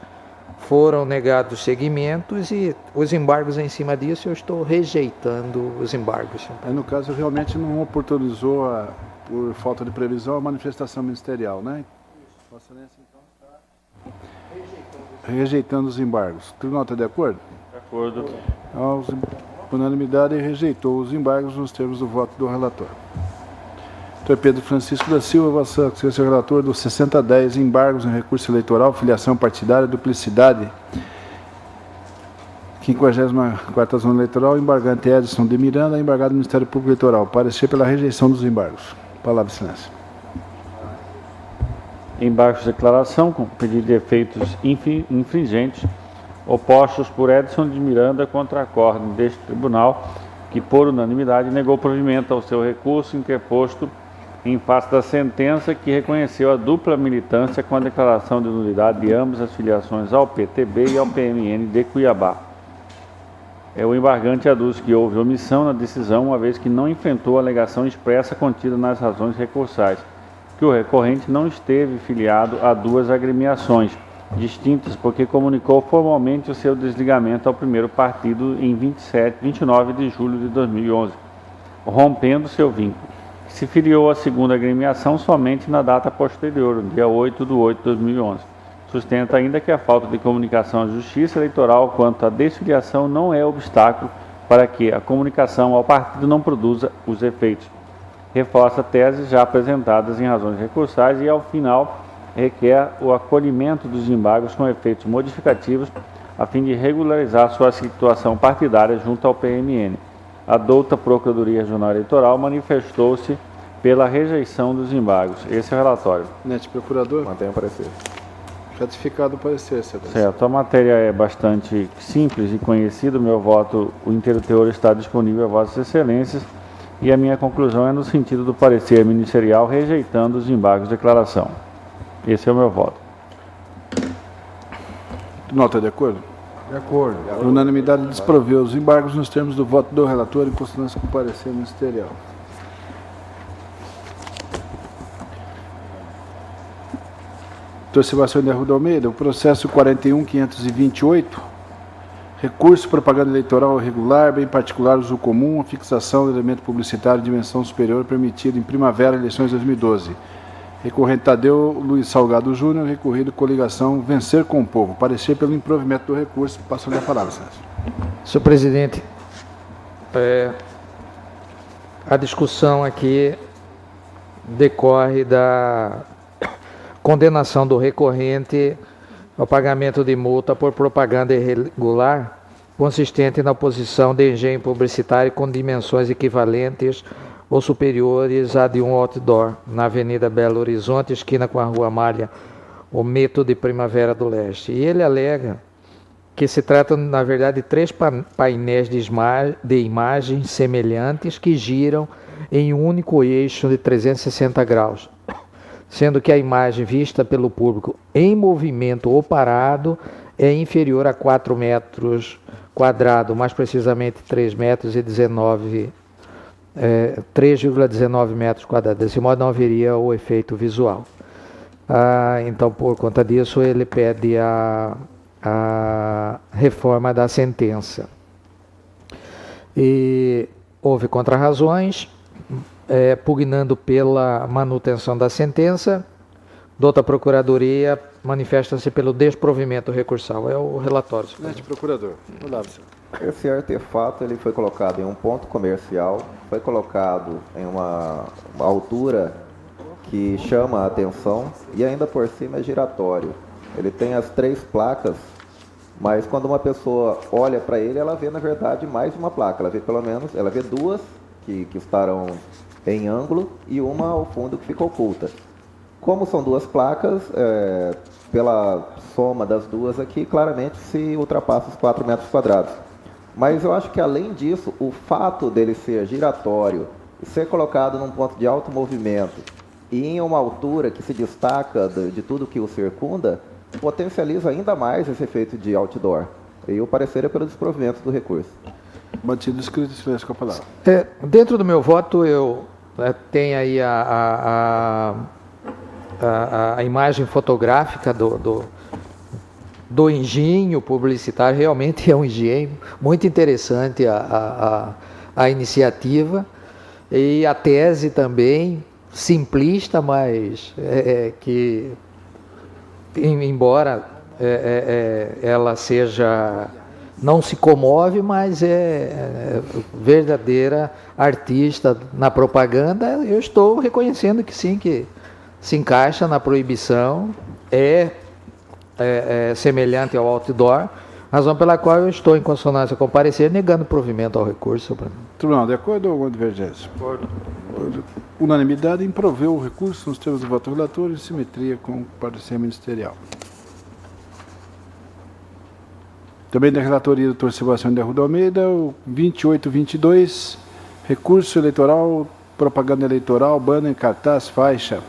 foram negados segmentos e os embargos em cima disso eu estou rejeitando os embargos. No caso, realmente não oportunizou, por falta de previsão, a manifestação ministerial, né? Vossa Excelência, então, está rejeitando os embargos. O tribunal está de acordo? De acordo. Por unanimidade, rejeitou os embargos nos termos do voto do relator. Dr. Pedro Francisco da Silva, Vossa Excelência, relator do 6010, embargos em recurso eleitoral, filiação partidária, duplicidade. 54ª Zona Eleitoral, embargante Edson de Miranda, embargado do Ministério Público Eleitoral. Parecer pela rejeição dos embargos. Palavra, excelência. Embargos de declaração com pedido de efeitos infringentes opostos por Edson de Miranda contra a acórdão deste tribunal, que por unanimidade negou provimento ao seu recurso interposto em face da sentença que reconheceu a dupla militância com a declaração de nulidade de ambas as filiações ao PTB e ao PMN de Cuiabá. O embargante aduz que houve omissão na decisão, uma vez que não enfrentou a alegação expressa contida nas razões recursais, que o recorrente não esteve filiado a duas agremiações distintas, porque comunicou formalmente o seu desligamento ao primeiro partido em 29 de julho de 2011, rompendo seu vínculo. Se filiou à segunda agremiação somente na data posterior, no dia 8/8 de 2011. Sustenta ainda que a falta de comunicação à Justiça Eleitoral quanto à desfiliação não é obstáculo para que a comunicação ao partido não produza os efeitos. Reforça teses já apresentadas em razões recursais e, ao final, requer o acolhimento dos embargos com efeitos modificativos a fim de regularizar sua situação partidária junto ao PMN. A douta Procuradoria Regional Eleitoral manifestou-se pela rejeição dos embargos. Esse é o relatório. Procurador. Mantenha o parecer. Ratificado o parecer, excelência. Certo, a matéria é bastante simples e conhecida, o meu voto, o inteiro teor está disponível a vossas excelências e a minha conclusão é no sentido do parecer ministerial rejeitando os embargos de declaração. Esse é o meu voto. Nota de acordo? De acordo. Por unanimidade, desproveu os embargos nos termos do voto do relator em consonância com o parecer ministerial. Doutor Sebastião de Arruda Almeida, o processo 41.528, recurso propaganda eleitoral irregular, bem particular uso comum, a fixação do elemento publicitário de dimensão superior permitido em primavera, eleições 2012. Recorrente Tadeu Luiz Salgado Júnior, recorrido coligação Vencer com o Povo. Parecer pelo improvimento do recurso. Passo-lhe a palavra, senhor. Senhor presidente, a discussão aqui decorre da condenação do recorrente ao pagamento de multa por propaganda irregular, consistente na oposição de engenho publicitário com dimensões equivalentes ou superiores à de um outdoor, na Avenida Belo Horizonte, esquina com a Rua Malha, o Meto de Primavera do Leste. E ele alega que se trata, na verdade, de 3 painéis de imagens semelhantes que giram em um único eixo de 360 graus, sendo que a imagem vista pelo público em movimento ou parado é inferior a 4 metros quadrados, mais precisamente 3,19 metros quadrados. Desse modo não haveria o efeito visual. Então, por conta disso, ele pede a reforma da sentença. E houve contrarrazões, pugnando pela manutenção da sentença. Douta Procuradoria manifesta-se pelo desprovimento recursal. É o relatório, senhor. Procurador. Olá, senhor. Esse artefato ele foi colocado em um ponto comercial, foi colocado em uma altura que chama a atenção e ainda por cima é giratório. Ele tem as 3 placas, mas quando uma pessoa olha para ele, ela vê na verdade mais de uma placa. Ela vê pelo menos, ela vê 2 que estarão em ângulo e uma ao fundo que fica oculta. Como são 2 placas, pela soma das 2 aqui, claramente se ultrapassa os 4 metros quadrados. Mas eu acho que além disso, o fato dele ser giratório e ser colocado num ponto de alto movimento e em uma altura que se destaca de tudo que o circunda, potencializa ainda mais esse efeito de outdoor. E o parecer é pelo desprovimento do recurso. Mantido escrito, silêncio com a palavra. Dentro do meu voto, eu tenho aí a imagem fotográfica do engenho publicitário. Realmente é um engenho muito interessante a iniciativa, e a tese também simplista, mas que embora ela seja, não se comove, mas é verdadeira artista na propaganda, eu estou reconhecendo que sim, que se encaixa na proibição, é semelhante ao outdoor, razão pela qual eu estou em consonância com o parecer, negando provimento ao recurso. Tribunal, de acordo ou alguma divergência? De acordo. Unanimidade, improveu o recurso nos termos do voto relator em simetria com o parecer ministerial. Também da relatoria do doutor Sebastião de Arruda Almeida, o 2822, recurso eleitoral, propaganda eleitoral, banner, cartaz, faixa,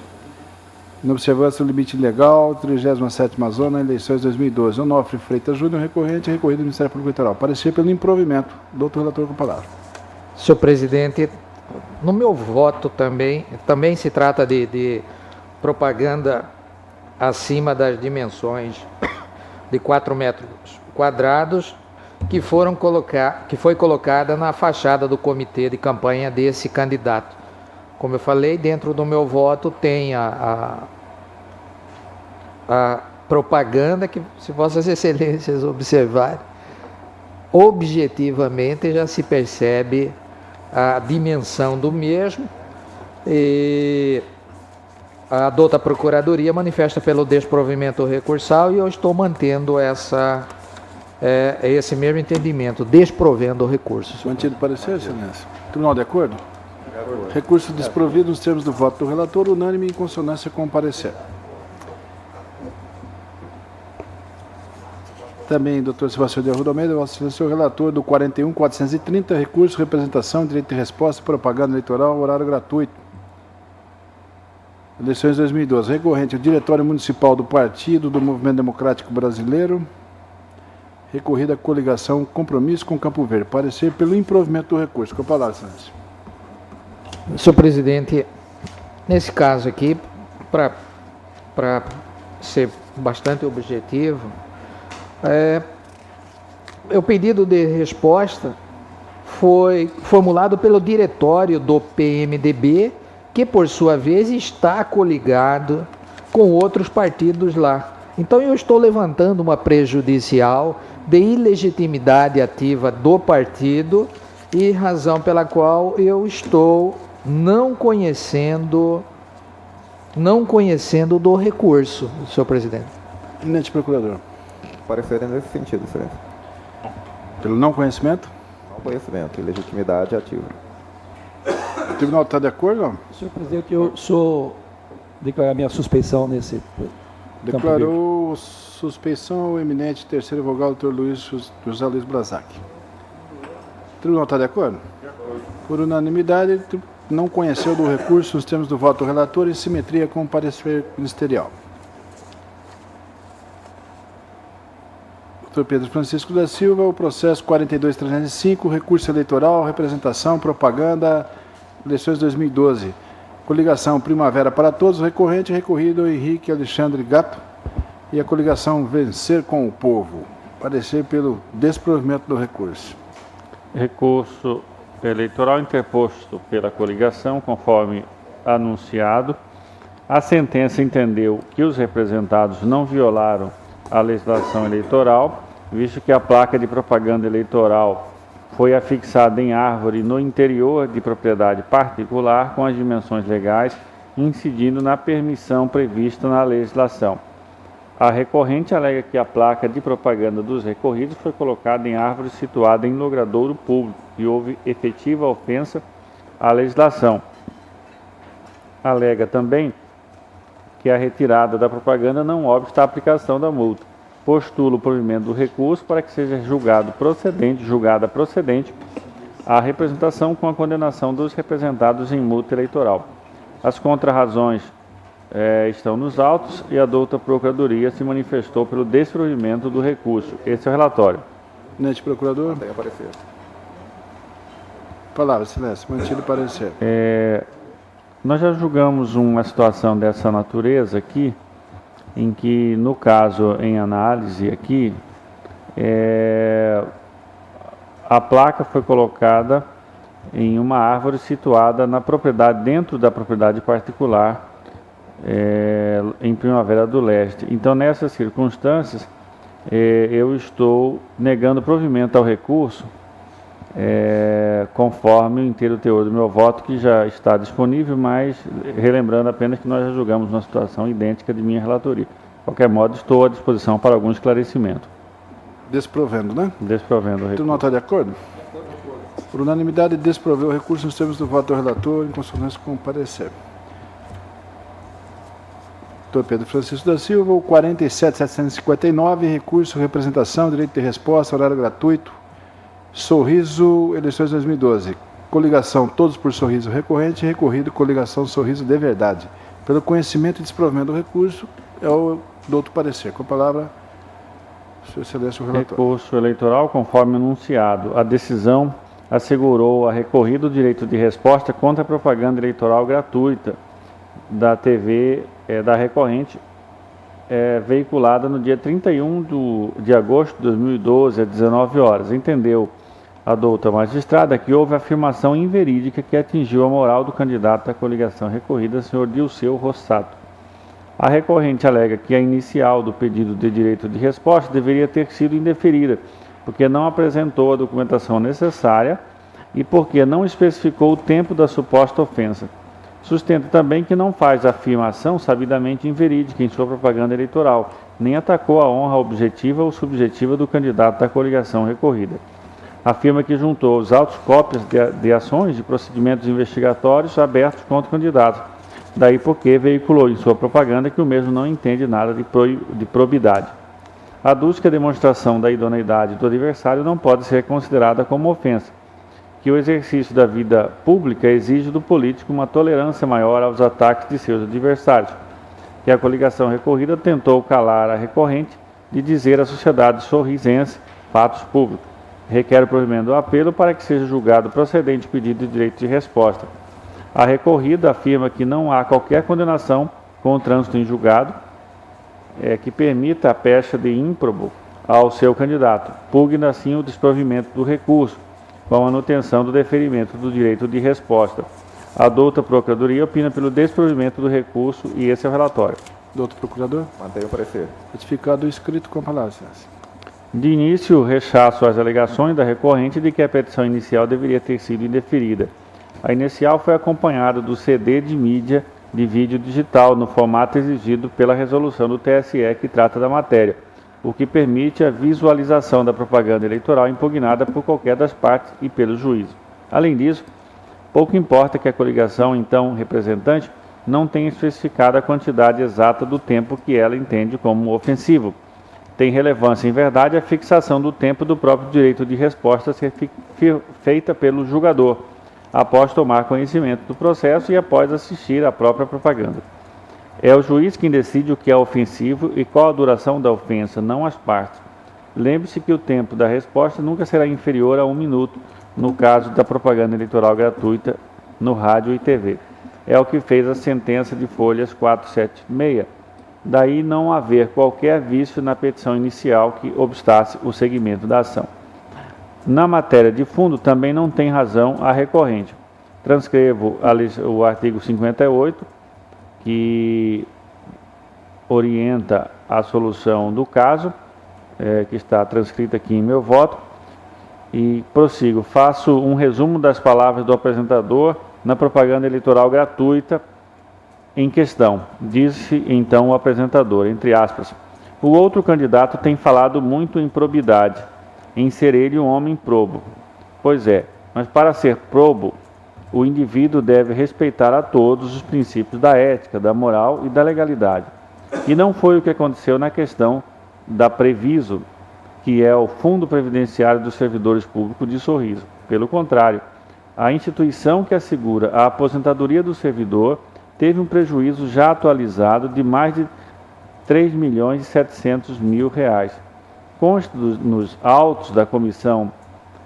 em observância do limite legal, 37ª zona, eleições 2012. Onofre Freitas Júnior, recorrente, recorrido do Ministério Público Eleitoral. Parecer pelo improvimento. Doutor relator, com a palavra. Senhor presidente, no meu voto também se trata de propaganda acima das dimensões de 4 metros quadrados que foi colocada na fachada do comitê de campanha desse candidato. Como eu falei, dentro do meu voto tem a propaganda que, se Vossas Excelências observarem, objetivamente já se percebe a dimensão do mesmo, e a douta Procuradoria manifesta pelo desprovimento recursal, e eu estou mantendo esse mesmo entendimento, desprovendo o recurso. Mantido o parecer, excelência. Tribunal, de acordo? Recurso desprovido nos termos do voto do relator, unânime em consonância com o parecer. Também, doutor Sebastião de Arruda Almeida, Vossa Excelência, o relator do 41.430, recurso, representação, direito de resposta, propaganda eleitoral, horário gratuito. Eleições 2012. Recorrente, o Diretório Municipal do Partido do Movimento Democrático Brasileiro. Recorrida a coligação Compromisso com Campo Verde. Parecer pelo improvimento do recurso. Com a palavra, Excelência. Senhor presidente, nesse caso aqui, para ser bastante objetivo, o pedido de resposta foi formulado pelo diretório do PMDB, que por sua vez está coligado com outros partidos lá. Então eu estou levantando uma prejudicial de ilegitimidade ativa do partido e razão pela qual eu estou não conhecendo do recurso, senhor presidente. Eminente procurador. Parecer nesse sentido, excelência. Pelo não conhecimento? Não conhecimento, ilegitimidade ativa. O tribunal está de acordo, não? Senhor presidente, eu sou declarar minha suspeição nesse Declarou suspeição o eminente terceiro vogal, doutor José Luiz Brazac. O tribunal está de acordo? De acordo. Por unanimidade, não conheceu do recurso nos termos do voto do relator em simetria com o parecer ministerial. Dr. Pedro Francisco da Silva, o processo 42.305, recurso eleitoral, representação, propaganda, eleições 2012. Coligação Primavera para Todos, recorrente, recorrido Henrique Alexandre Gato e a coligação Vencer com o Povo. Parecer pelo desprovimento do recurso. Recurso eleitoral interposto pela coligação, conforme anunciado. A sentença entendeu que os representados não violaram a legislação eleitoral, visto que a placa de propaganda eleitoral foi afixada em árvore no interior de propriedade particular com as dimensões legais, incidindo na permissão prevista na legislação. A recorrente alega que a placa de propaganda dos recorridos foi colocada em árvore situada em logradouro público e houve efetiva ofensa à legislação. Alega também que a retirada da propaganda não obsta à aplicação da multa. Postula o provimento do recurso para que seja julgada procedente a representação com a condenação dos representados em multa eleitoral. As contrarrazões estão nos autos e a douta Procuradoria se manifestou pelo desprovimento do recurso. Esse é o relatório. Eminente procurador. Tem aparecer. Palavra, silêncio. Mantido o parecer. Nós já julgamos uma situação dessa natureza aqui, em que, no caso, em análise aqui, a placa foi colocada em uma árvore situada na propriedade, dentro da propriedade particular, em Primavera do Leste. Então, nessas circunstâncias, eu estou negando provimento ao recurso, conforme o inteiro teor do meu voto, que já está disponível, mas relembrando apenas que nós já julgamos uma situação idêntica de minha relatoria. De qualquer modo, estou à disposição para algum esclarecimento. Desprovendo, né? Desprovendo o recurso. O tribunal está de acordo? Por unanimidade, desproveu o recurso nos termos do voto do relator, em consonância com o parecer. Dr. Pedro Francisco da Silva, o 47.759, recurso, representação, direito de resposta, horário gratuito, Sorriso, eleições 2012. Coligação Todos por Sorriso recorrente, recorrido coligação Sorriso de Verdade. Pelo conhecimento e desprovimento do recurso, é o douto parecer. Com a palavra, Sua Excelência, o relator. Recurso eleitoral, conforme anunciado. A decisão assegurou a recorrido o direito de resposta contra a propaganda eleitoral gratuita da TV da recorrente, veiculada no dia 31 de agosto de 2012, às 19 horas. Entendeu a douta magistrada que houve afirmação inverídica que atingiu a moral do candidato da coligação recorrida, senhor Dilceu Rossato. A recorrente alega que a inicial do pedido de direito de resposta deveria ter sido indeferida, porque não apresentou a documentação necessária e porque não especificou o tempo da suposta ofensa. Sustenta também que não faz afirmação sabidamente inverídica em sua propaganda eleitoral, nem atacou a honra objetiva ou subjetiva do candidato da coligação recorrida. Afirma que juntou os autos cópias de ações de procedimentos investigatórios abertos contra o candidato, daí porque veiculou em sua propaganda que o mesmo não entende nada de probidade. aduz que a demonstração da idoneidade do adversário não pode ser considerada como ofensa, que o exercício da vida pública exige do político uma tolerância maior aos ataques de seus adversários, que a coligação recorrida tentou calar a recorrente de dizer à sociedade sorrisense fatos públicos. Requer o provimento do apelo para que seja julgado procedente o pedido de direito de resposta. A recorrida afirma que não há qualquer condenação com o trânsito em julgado que permita a pecha de ímprobo ao seu candidato. Pugna assim o desprovimento do recurso, com a manutenção do deferimento do direito de resposta. A douta Procuradoria opina pelo desprovimento do recurso e esse é o relatório. Doutor Procurador? Mantenho o parecer. Ratificado o escrito com a palavra, senhora. De início, rechaço as alegações da recorrente de que a petição inicial deveria ter sido indeferida. A inicial foi acompanhada do CD de mídia de vídeo digital no formato exigido pela resolução do TSE que trata da matéria, o que permite a visualização da propaganda eleitoral impugnada por qualquer das partes e pelo juízo. Além disso, pouco importa que a coligação, então representante, não tenha especificado a quantidade exata do tempo que ela entende como ofensivo. Tem relevância, em verdade, a fixação do tempo do próprio direito de resposta a ser feita pelo julgador, após tomar conhecimento do processo e após assistir à própria propaganda. É o juiz quem decide o que é ofensivo e qual a duração da ofensa, não as partes. Lembre-se que o tempo da resposta nunca será inferior a 1 minuto, no caso da propaganda eleitoral gratuita no rádio e TV. É o que fez a sentença de folhas 476. Daí não haver qualquer vício na petição inicial que obstasse o seguimento da ação. Na matéria de fundo também não tem razão a recorrente. Transcrevo o artigo 58, que orienta a solução do caso, que está transcrita aqui em meu voto, e prossigo. Faço um resumo das palavras do apresentador na propaganda eleitoral gratuita em questão. Disse então o apresentador, entre aspas, o outro candidato tem falado muito em probidade, em ser ele um homem probo. Pois é, mas para ser probo, o indivíduo deve respeitar a todos os princípios da ética, da moral e da legalidade. E não foi o que aconteceu na questão da Previso, que é o Fundo Previdenciário dos Servidores Públicos de Sorriso. Pelo contrário, a instituição que assegura a aposentadoria do servidor teve um prejuízo já atualizado de mais de R$ 3.700.000. Consta nos autos da Comissão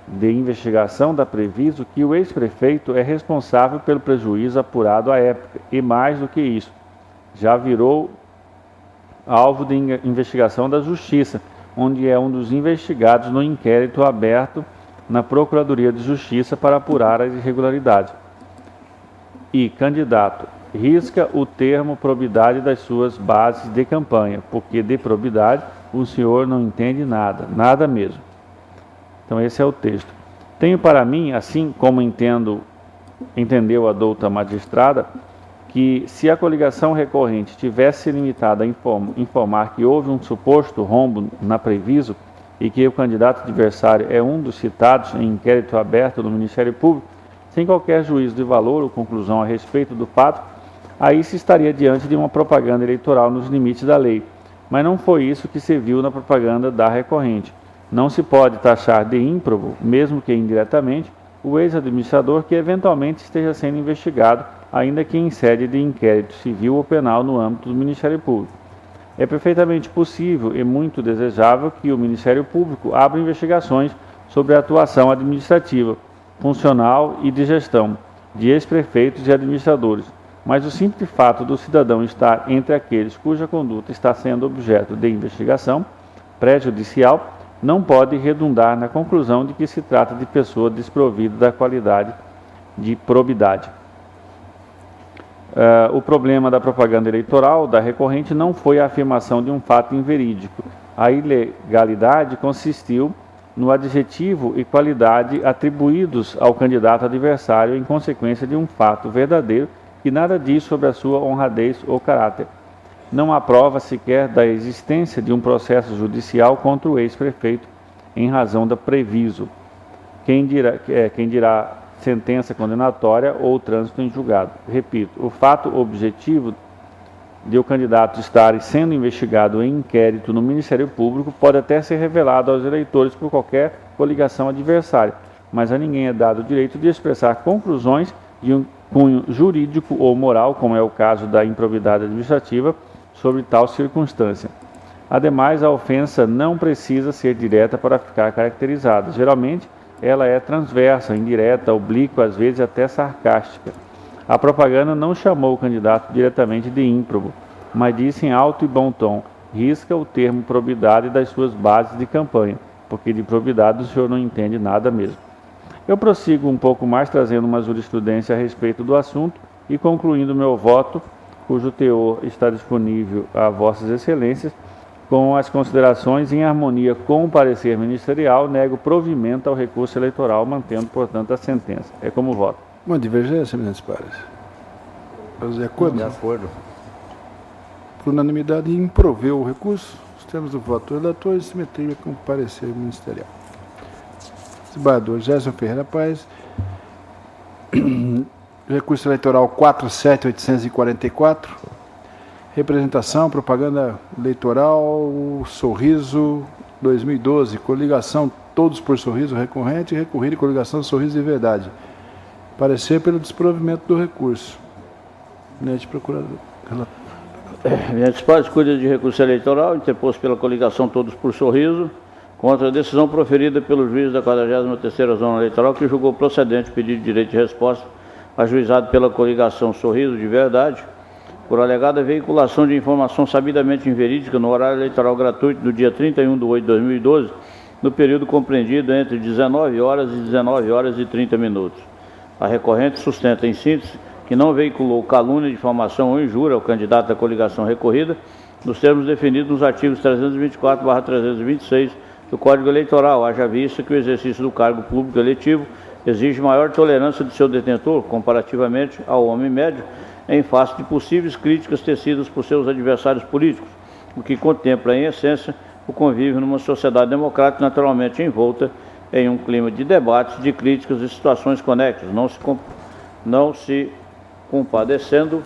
de Investigação da Previso que o ex-prefeito é responsável pelo prejuízo apurado à época, e mais do que isso, já virou alvo de investigação da Justiça, onde é um dos investigados no inquérito aberto na Procuradoria de Justiça para apurar as irregularidades. E, candidato, risca o termo probidade das suas bases de campanha, porque de probidade o senhor não entende nada, nada mesmo. Então esse é o texto. Tenho para mim, assim como entendeu a douta magistrada, que se a coligação recorrente tivesse se limitado a informar que houve um suposto rombo na Previso e que o candidato adversário é um dos citados em inquérito aberto no Ministério Público, sem qualquer juízo de valor ou conclusão a respeito do fato, aí se estaria diante de uma propaganda eleitoral nos limites da lei. Mas não foi isso que se viu na propaganda da recorrente. Não se pode taxar de ímprobo, mesmo que indiretamente, o ex-administrador que eventualmente esteja sendo investigado, ainda que em sede de inquérito civil ou penal no âmbito do Ministério Público. É perfeitamente possível e muito desejável que o Ministério Público abra investigações sobre a atuação administrativa, funcional e de gestão de ex-prefeitos e administradores, mas o simples fato do cidadão estar entre aqueles cuja conduta está sendo objeto de investigação prejudicial não pode redundar na conclusão de que se trata de pessoa desprovida da qualidade de probidade. O problema da propaganda eleitoral da recorrente não foi a afirmação de um fato inverídico. A ilegalidade consistiu no adjetivo e qualidade atribuídos ao candidato adversário em consequência de um fato verdadeiro que nada diz sobre a sua honradez ou caráter. Não há prova sequer da existência de um processo judicial contra o ex-prefeito em razão da Previso. Quem dirá sentença condenatória ou trânsito em julgado. Repito, o fato objetivo de o candidato estar sendo investigado em inquérito no Ministério Público pode até ser revelado aos eleitores por qualquer coligação adversária, mas a ninguém é dado o direito de expressar conclusões de um cunho jurídico ou moral, como é o caso da improbidade administrativa, sobre tal circunstância. Ademais, a ofensa não precisa ser direta para ficar caracterizada. Geralmente, ela é transversa, indireta, oblíqua, às vezes até sarcástica. A propaganda não chamou o candidato diretamente de ímprobo, mas disse em alto e bom tom: risca o termo probidade das suas bases de campanha, porque de probidade o senhor não entende nada mesmo. Eu prossigo um pouco mais, trazendo uma jurisprudência a respeito do assunto e concluindo meu voto, cujo teor está disponível a vossas excelências, com as considerações em harmonia com o parecer ministerial, nego provimento ao recurso eleitoral, mantendo, portanto, a sentença. É como voto. Uma divergência, eminentes pares? Todos de acordo? De acordo. Por unanimidade, improveu o recurso. Os termos do voto do relator e simetria com o parecer ministerial. Desembargador Gerson Ferreira Paz. Recurso eleitoral 47844. Representação, propaganda eleitoral, Sorriso 2012. Coligação Todos por Sorriso recorrente e recorrido coligação Sorriso de Verdade. Parecer pelo desprovimento do recurso. Eminente procurador. Eminentes pares, cuida de recurso eleitoral interposto pela coligação Todos por Sorriso contra a decisão proferida pelo juiz da 43ª Zona Eleitoral que julgou procedente o pedido de direito de resposta ajuizado pela coligação Sorriso de Verdade por alegada veiculação de informação sabidamente inverídica no horário eleitoral gratuito do dia 31 de 8 de 2012, no período compreendido entre 19 horas e 19 horas e 30 minutos. A recorrente sustenta, em síntese, que não veiculou calúnia, difamação ou injúria ao candidato da coligação recorrida, nos termos definidos nos artigos 324/326 do Código Eleitoral, haja vista que o exercício do cargo público eletivo exige maior tolerância de seu detentor, comparativamente ao homem médio, em face de possíveis críticas tecidas por seus adversários políticos, o que contempla, em essência, o convívio numa sociedade democrática naturalmente envolta em um clima de debates, de críticas e situações conexas, não se compadecendo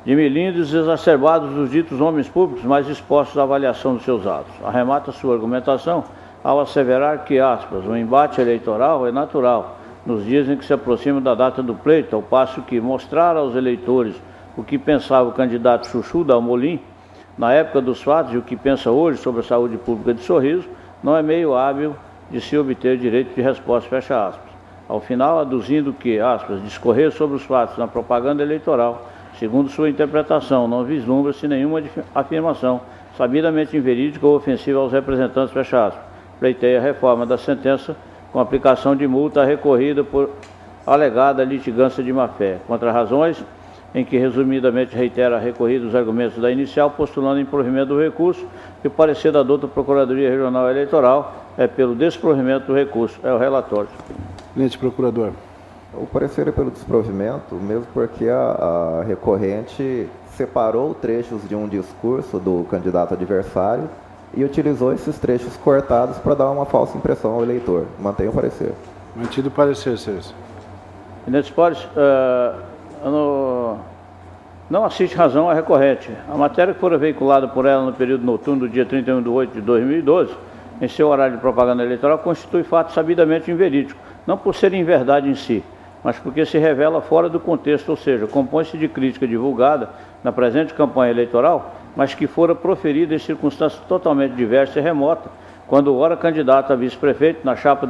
de melindres exacerbados dos ditos homens públicos mais expostos à avaliação dos seus atos. Arremata sua argumentação ao asseverar que, aspas, o embate eleitoral é natural, nos dias em que se aproxima da data do pleito, ao passo que mostrar aos eleitores o que pensava o candidato Chuchu Dalmolin na época dos fatos e o que pensa hoje sobre a saúde pública de Sorriso, não é meio hábil de se obter direito de resposta, fecha aspas. Ao final, aduzindo que, aspas, discorrer sobre os fatos na propaganda eleitoral, segundo sua interpretação, não vislumbra-se nenhuma afirmação sabidamente inverídica ou ofensiva aos representantes, fecha aspas. Pleiteia a reforma da sentença com aplicação de multa recorrida por alegada litigância de má-fé, contra razões em que resumidamente reitera a recorrida os argumentos da inicial, postulando improvimento do recurso, e o parecer da douta Procuradoria Regional Eleitoral é pelo desprovimento do recurso. É o relatório. Eminente procurador. O parecer é pelo desprovimento, mesmo porque a recorrente separou trechos de um discurso do candidato adversário e utilizou esses trechos cortados para dar uma falsa impressão ao eleitor. Mantenho o parecer. Mantido o parecer, senhores. Eminentes pares, não assiste razão à recorrente. A matéria que fora veiculada por ela no período noturno do dia 31 de 8 de 2012, em seu horário de propaganda eleitoral, constitui fato sabidamente inverídico, não por ser inverdade em si, mas porque se revela fora do contexto, ou seja, compõe-se de crítica divulgada na presente campanha eleitoral, mas que fora proferida em circunstâncias totalmente diversas e remotas, quando ora candidato a vice-prefeito, na chapa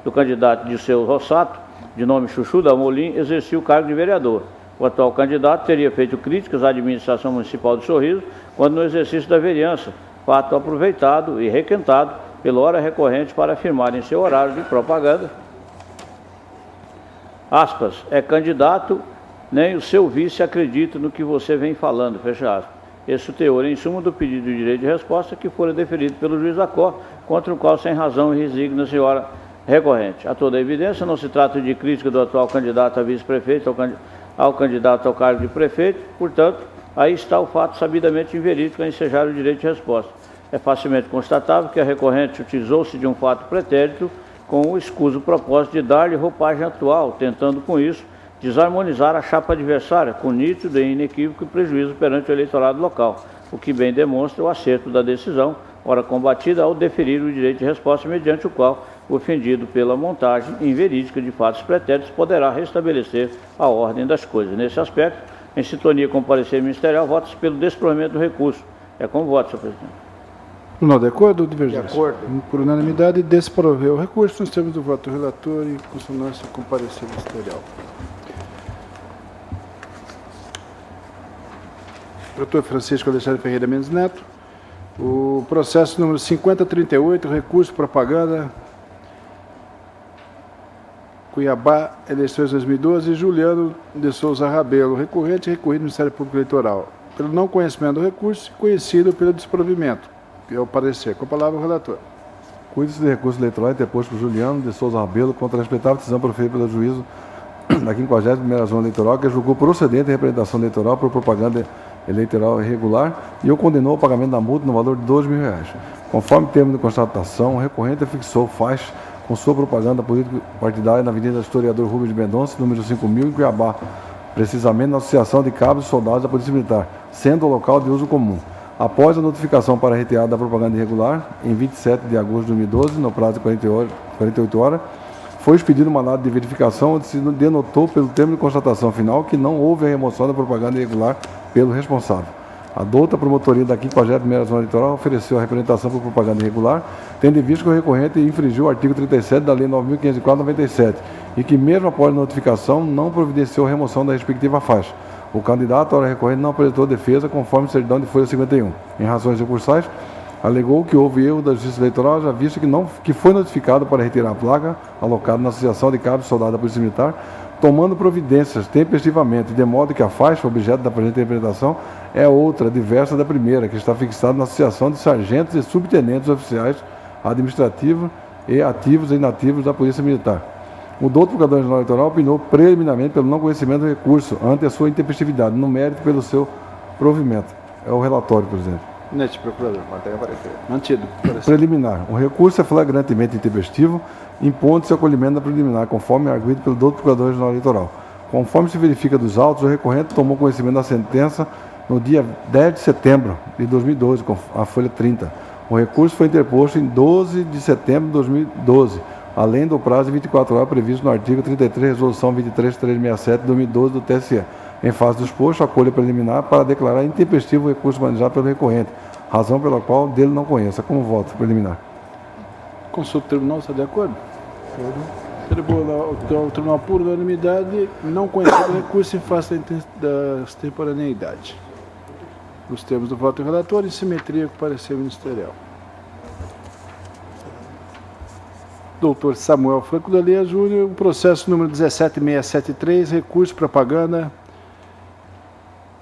do candidato de seu Rossato, de nome Chuchu Dalmolin, exercia o cargo de vereador. O atual candidato teria feito críticas à administração municipal de Sorriso, quando no exercício da vereança, fato aproveitado e requentado pela hora recorrente para afirmar em seu horário de propaganda, aspas, é candidato, nem o seu vice acredita no que você vem falando, fecha aspas. Esse o teor em suma do pedido de direito de resposta que fora deferido pelo juiz da Cor, contra o qual sem razão resigna a senhora recorrente. A toda evidência, não se trata de crítica do atual candidato a vice-prefeito ao candidato ao cargo de prefeito, portanto, aí está o fato sabidamente inverídico a ensejar o direito de resposta. É facilmente constatável que a recorrente utilizou-se de um fato pretérito com o escuso propósito de dar-lhe roupagem atual, tentando com isso desarmonizar a chapa adversária, com nítido e inequívoco prejuízo perante o eleitorado local, o que bem demonstra o acerto da decisão, ora combatida ao deferir o direito de resposta, mediante o qual o ofendido pela montagem inverídica de fatos pretéritos poderá restabelecer a ordem das coisas. Nesse aspecto, em sintonia com o parecer ministerial, vota-se pelo desprovimento do recurso. É como voto, senhor presidente. Tribunal, de acordo ou divergência? De acordo. Por unanimidade, desprover o recurso, nós temos o voto do relator em consonância com o parecer ministerial. Doutor Francisco Alexandre Ferreira Mendes Neto, o processo número 5038, recurso propaganda Cuiabá, eleições 2012, Juliano de Souza Rabelo, recorrente, recorrido no Ministério Público Eleitoral, pelo não conhecimento do recurso, conhecido pelo desprovimento. É o parecer. Com a palavra o relator. Cuide-se de recurso eleitoral interposto por Juliano de Souza Rabelo contra a respeitável decisão proferida pelo juízo da 51ª Zona Eleitoral, que julgou procedente a representação eleitoral por propaganda eleitoral irregular e o condenou ao pagamento da multa no valor de R$2.000. Conforme termo de constatação, o recorrente fixou faixa com sua propaganda político-partidária na Avenida Historiador Rubens de Mendonça, número 5.000, em Cuiabá, precisamente na Associação de Cabos e Soldados da Polícia Militar, sendo o local de uso comum. Após a notificação para a retirada da propaganda irregular, em 27 de agosto de 2012, no prazo de 48 horas, foi expedido um mandado de verificação onde se denotou pelo termo de constatação final que não houve a remoção da propaganda irregular pelo responsável. A douta promotoria da 51ª Zona Eleitoral ofereceu a representação por propaganda irregular, tendo em vista que o recorrente infringiu o artigo 37 da Lei 9.504/97 e que, mesmo após a notificação, não providenciou a remoção da respectiva faixa. O candidato, ora recorrente, não apresentou defesa conforme certidão de folha 51. Em razões recursais, alegou que houve erro da Justiça Eleitoral, já visto que foi notificado para retirar a placa alocada na Associação de Cabos e Soldados da Polícia Militar, tomando providências tempestivamente, de modo que a faixa, objeto da presente interpretação, é outra, diversa da primeira, que está fixada na Associação de Sargentos e Subtenentes Oficiais Administrativos e Ativos e Inativos da Polícia Militar. O doutor Procurador-Geral Eleitoral opinou preliminarmente pelo não conhecimento do recurso ante a sua intempestividade, no mérito pelo seu provimento. É o relatório, presidente. Nete, procurador. Mantenha o parecer. Mantido. Preliminar. O recurso é flagrantemente intempestivo, impondo-se o acolhimento da preliminar, conforme arguido pelo doutor Procurador-Geral Eleitoral. Conforme se verifica dos autos, o recorrente tomou conhecimento da sentença no dia 10 de setembro de 2012, com a folha 30. O recurso foi interposto em 12 de setembro de 2012, além do prazo de 24 horas previsto no artigo 33, resolução 23367 de 2012 do TSE. Em face do exposto, acolho preliminar para declarar intempestivo o recurso manejado pelo recorrente, razão pela qual dele não conheça. Como voto preliminar? Consulta o tribunal, está de acordo? O tribunal, por unanimidade, não conhecendo o recurso em face da extemporaneidade. Os termos do voto do relator em simetria com o parecer ministerial. Doutor Samuel Franco da Leia Júnior, o processo número 17673, recurso propaganda,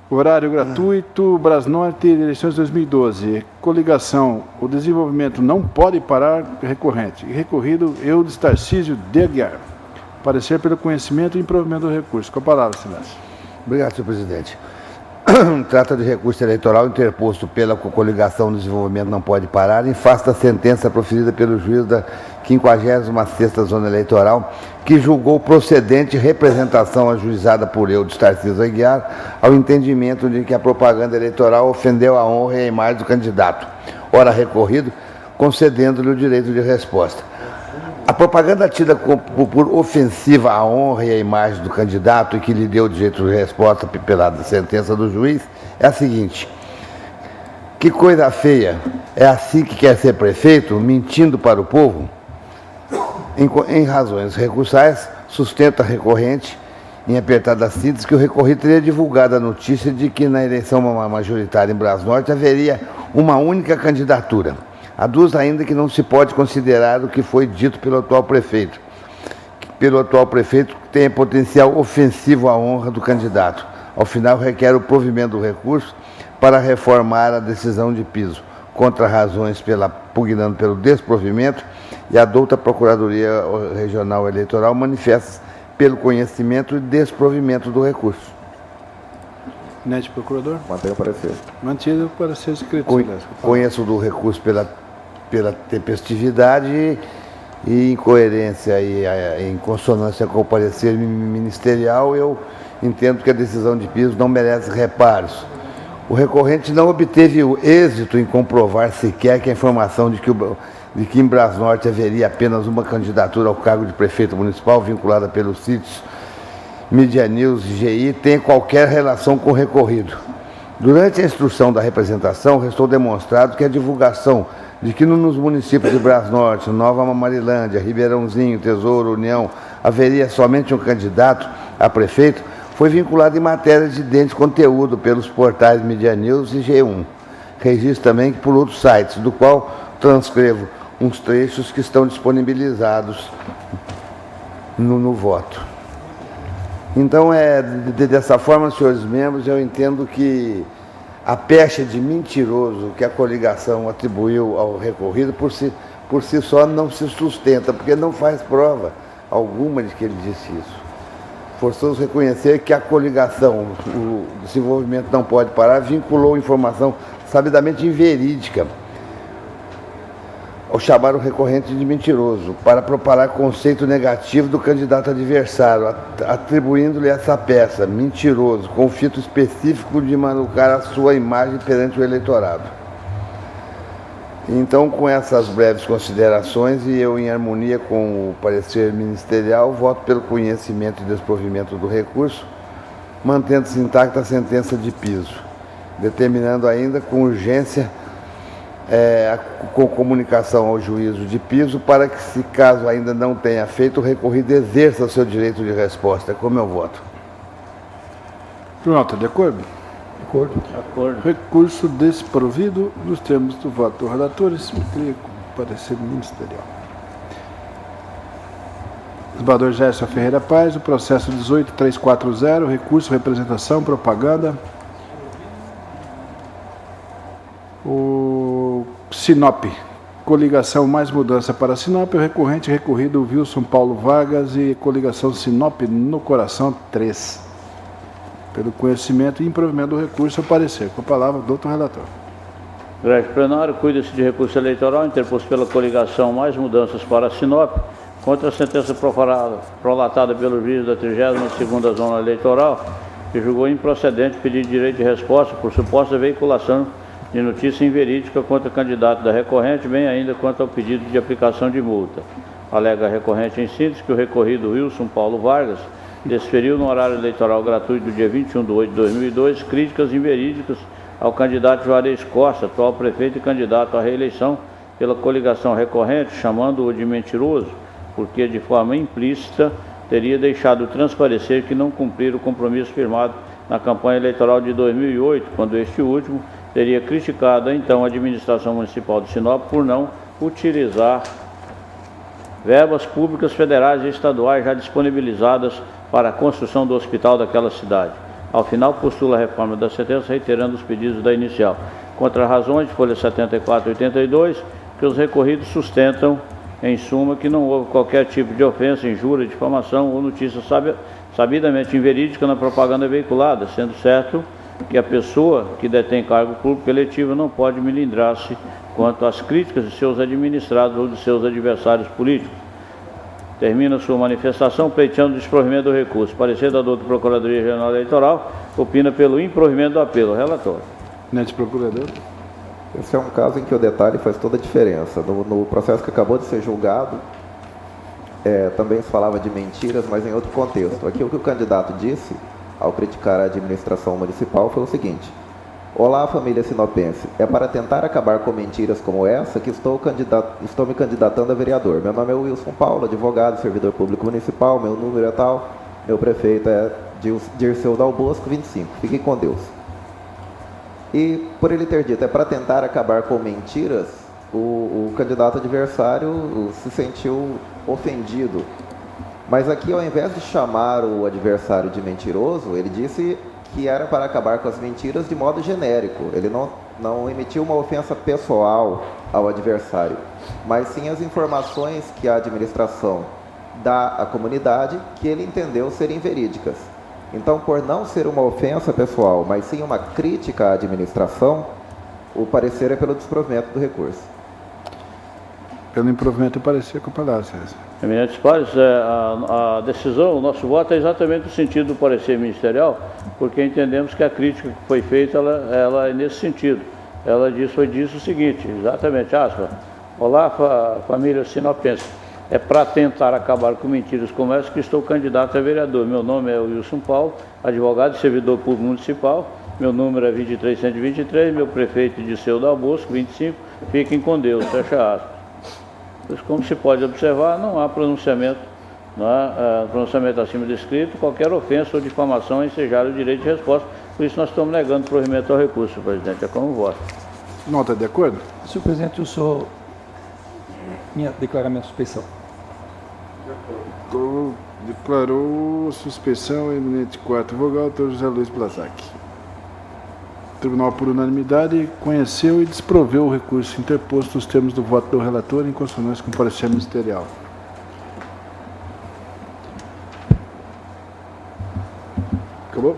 horário gratuito, Brasnorte, eleições 2012. Coligação, o desenvolvimento não pode parar, recorrente. Recorrido, Eudes Tarcísio de Aguiar. Parecer pelo conhecimento e improvimento do recurso. Com a palavra, silêncio. Obrigado, senhor presidente. Trata de recurso eleitoral interposto pela coligação do desenvolvimento não pode parar em face da sentença proferida pelo juiz da 56ª Zona Eleitoral, que julgou procedente representação ajuizada por Eudes Tarcísio Aguiar ao entendimento de que a propaganda eleitoral ofendeu a honra e a imagem do candidato, ora recorrido, concedendo-lhe o direito de resposta. A propaganda tida por ofensiva à honra e à imagem do candidato e que lhe deu o direito de resposta pela sentença do juiz é a seguinte: que coisa feia, é assim que quer ser prefeito, mentindo para o povo? Em razões recursais, sustenta a recorrente, em apertada síntese, que o recorrido teria divulgado a notícia de que na eleição majoritária em Brasnorte haveria uma única candidatura. Aduz ainda que não se pode considerar o que foi dito pelo atual prefeito. Pelo atual prefeito que tem potencial ofensivo à honra do candidato. Ao final, requer o provimento do recurso para reformar a decisão de piso, contra razões pugnando pelo desprovimento, e a douta Procuradoria Regional Eleitoral manifesta pelo conhecimento e desprovimento do recurso. Nete, procurador. Mantenha o parecer. Mantido o parecer escrito. Conheço do recurso pela tempestividade e em coerência e em consonância com o parecer ministerial, eu entendo que a decisão de piso não merece reparos. O recorrente não obteve o êxito em comprovar sequer que a informação de que em Brasnorte haveria apenas uma candidatura ao cargo de prefeito municipal vinculada pelos sítios Media News e GI tem qualquer relação com o recorrido. Durante a instrução da representação, restou demonstrado que a divulgação de que nos municípios de Brasnorte, Nova Marilândia, Ribeirãozinho, Tesouro, União, haveria somente um candidato a prefeito, foi vinculado em matéria de idêntico conteúdo pelos portais Media News e G1. Registro também que por outros sites, do qual transcrevo uns trechos que estão disponibilizados no voto. Então, dessa forma, senhores membros, eu entendo que a pecha de mentiroso que a coligação atribuiu ao recorrido, por si só, não se sustenta, porque não faz prova alguma de que ele disse isso. Forçoso reconhecer que a coligação, o desenvolvimento não pode parar, vinculou informação sabidamente inverídica ao chamar o recorrente de mentiroso, para propalar conceito negativo do candidato adversário, atribuindo-lhe essa peça, mentiroso, com o fito específico de manucar a sua imagem perante o eleitorado. Então, com essas breves considerações, e eu em harmonia com o parecer ministerial, voto pelo conhecimento e desprovimento do recurso, mantendo-se intacta a sentença de piso, determinando ainda com urgência com comunicação ao juízo de piso para que, se caso ainda não tenha feito o recorrido, exerça o seu direito de resposta. É como eu voto. Pronto, de acordo? De acordo. Acordo. Recurso desprovido nos termos do voto do relator e simetria com o parecer ministerial. Desembargador Gerson Ferreira Paz, o processo 18340, recurso, representação, propaganda. O Sinop, coligação mais mudança para Sinop, o recorrente recorrido Wilson Paulo Vargas e coligação Sinop no Coração 3. Pelo conhecimento e improvimento do recurso, ao parecer. Com a palavra, doutor relator. Grande plenário, cuida-se de recurso eleitoral interposto pela coligação mais mudanças para Sinop, contra a sentença prolatada pelo juiz da 32ª Zona Eleitoral, que julgou improcedente pedido de direito de resposta por suposta veiculação de notícia inverídica contra o candidato da recorrente, bem ainda quanto ao pedido de aplicação de multa. Alega a recorrente em síntese que o recorrido Wilson Paulo Vargas desferiu no horário eleitoral gratuito do dia 21/8/2002 críticas inverídicas ao candidato Juarez Costa, atual prefeito e candidato à reeleição pela coligação recorrente, chamando-o de mentiroso, porque de forma implícita teria deixado transparecer que não cumprira o compromisso firmado na campanha eleitoral de 2008, quando este último teria criticado a então administração municipal de Sinop por não utilizar verbas públicas federais e estaduais já disponibilizadas para a construção do hospital daquela cidade. Ao final, postula a reforma da sentença, reiterando os pedidos da inicial. Contra razões de folha 74 e 82, que os recorridos sustentam, em suma, que não houve qualquer tipo de ofensa, injúria, difamação ou notícia sabidamente inverídica na propaganda veiculada, sendo certo que a pessoa que detém cargo público eletivo não pode melindrar-se quanto às críticas de seus administrados ou de seus adversários políticos. Termina sua manifestação pleiteando o desprovimento do recurso. Parecer da doutora Procuradoria Regional Eleitoral, opina pelo improvimento do apelo. Relatório. Nete Procurador. Esse é um caso em que o detalhe faz toda a diferença. No processo que acabou de ser julgado, também se falava de mentiras, mas em outro contexto. Aqui o que o candidato disse, ao criticar a administração municipal, foi o seguinte: olá, família sinopense, é para tentar acabar com mentiras como essa que estou me candidatando a vereador. Meu nome é Wilson Paulo, advogado, servidor público municipal, meu número é tal, meu prefeito é Dirceu Dal Bosco, 25. Fiquem com Deus. E por ele ter dito, é para tentar acabar com mentiras, o candidato adversário se sentiu ofendido. Mas aqui, ao invés de chamar o adversário de mentiroso, ele disse que era para acabar com as mentiras de modo genérico. Ele não emitiu uma ofensa pessoal ao adversário, mas sim as informações que a administração dá à comunidade que ele entendeu serem verídicas. Então, por não ser uma ofensa pessoal, mas sim uma crítica à administração, o parecer é pelo desprovimento do recurso. Pelo improvimento, parecia com o Palácio. Eminentes pares, a decisão, o nosso voto é exatamente no sentido do parecer ministerial, porque entendemos que a crítica que foi feita, ela é nesse sentido. Ela foi disso o seguinte, exatamente, aspas, olá, família sinopense, é para tentar acabar com mentiras como essa que estou candidato a vereador. Meu nome é Wilson Paulo, advogado e servidor público municipal, meu número é 23123, meu prefeito de Seu Dal Bosco, 25, fiquem com Deus, fecha aspas. Pois, como se pode observar, não há pronunciamento, pronunciamento acima descrito, qualquer ofensa ou difamação a ensejar o direito de resposta, por isso nós estamos negando o provimento ao recurso, presidente, é como voto. Nota de acordo? Senhor presidente, eu sou declarar minha suspeição. Declarou suspeição eminente quarto vogal, doutor José Luiz Blazac. O tribunal, por unanimidade, conheceu e desproveu o recurso interposto nos termos do voto do relator em consonância com o parecer ministerial. Acabou?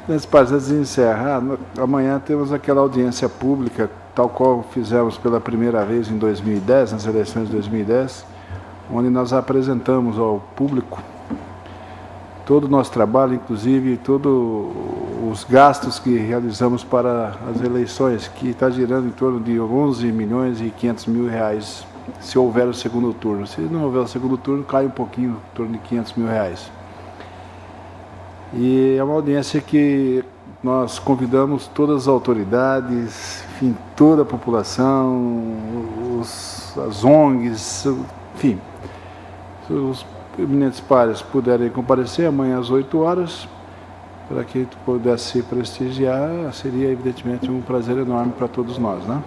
Nesse país, antes de encerrar, amanhã temos aquela audiência pública, tal qual fizemos pela primeira vez em 2010, nas eleições de 2010, onde nós apresentamos ao público todo o nosso trabalho, inclusive todos os gastos que realizamos para as eleições, que está girando em torno de 11 milhões e 500 mil reais, se houver o segundo turno. Se não houver o segundo turno, cai um pouquinho, em torno de 500 mil reais. E é uma audiência que nós convidamos todas as autoridades, enfim, toda a população, as ONGs, enfim, se os eminentes pares puderem comparecer amanhã às 8 horas, para que pudesse prestigiar, seria evidentemente um prazer enorme para todos nós, né?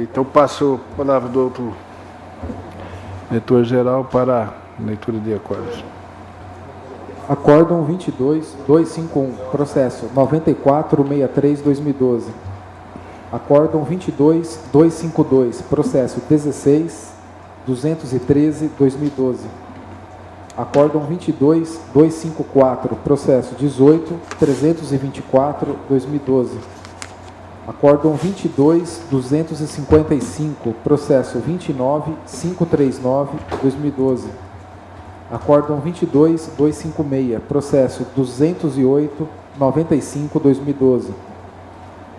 Então passo a palavra do outro diretor-geral para a leitura de acordos. Acórdão 22.251, processo 9463-2012. Acórdão 22.252, processo 16.213-2012. Acórdão 22.254, processo 18.324-2012. Acórdão 22.255, processo 29.539-2012. Acórdão 22.256, processo 208.95-2012.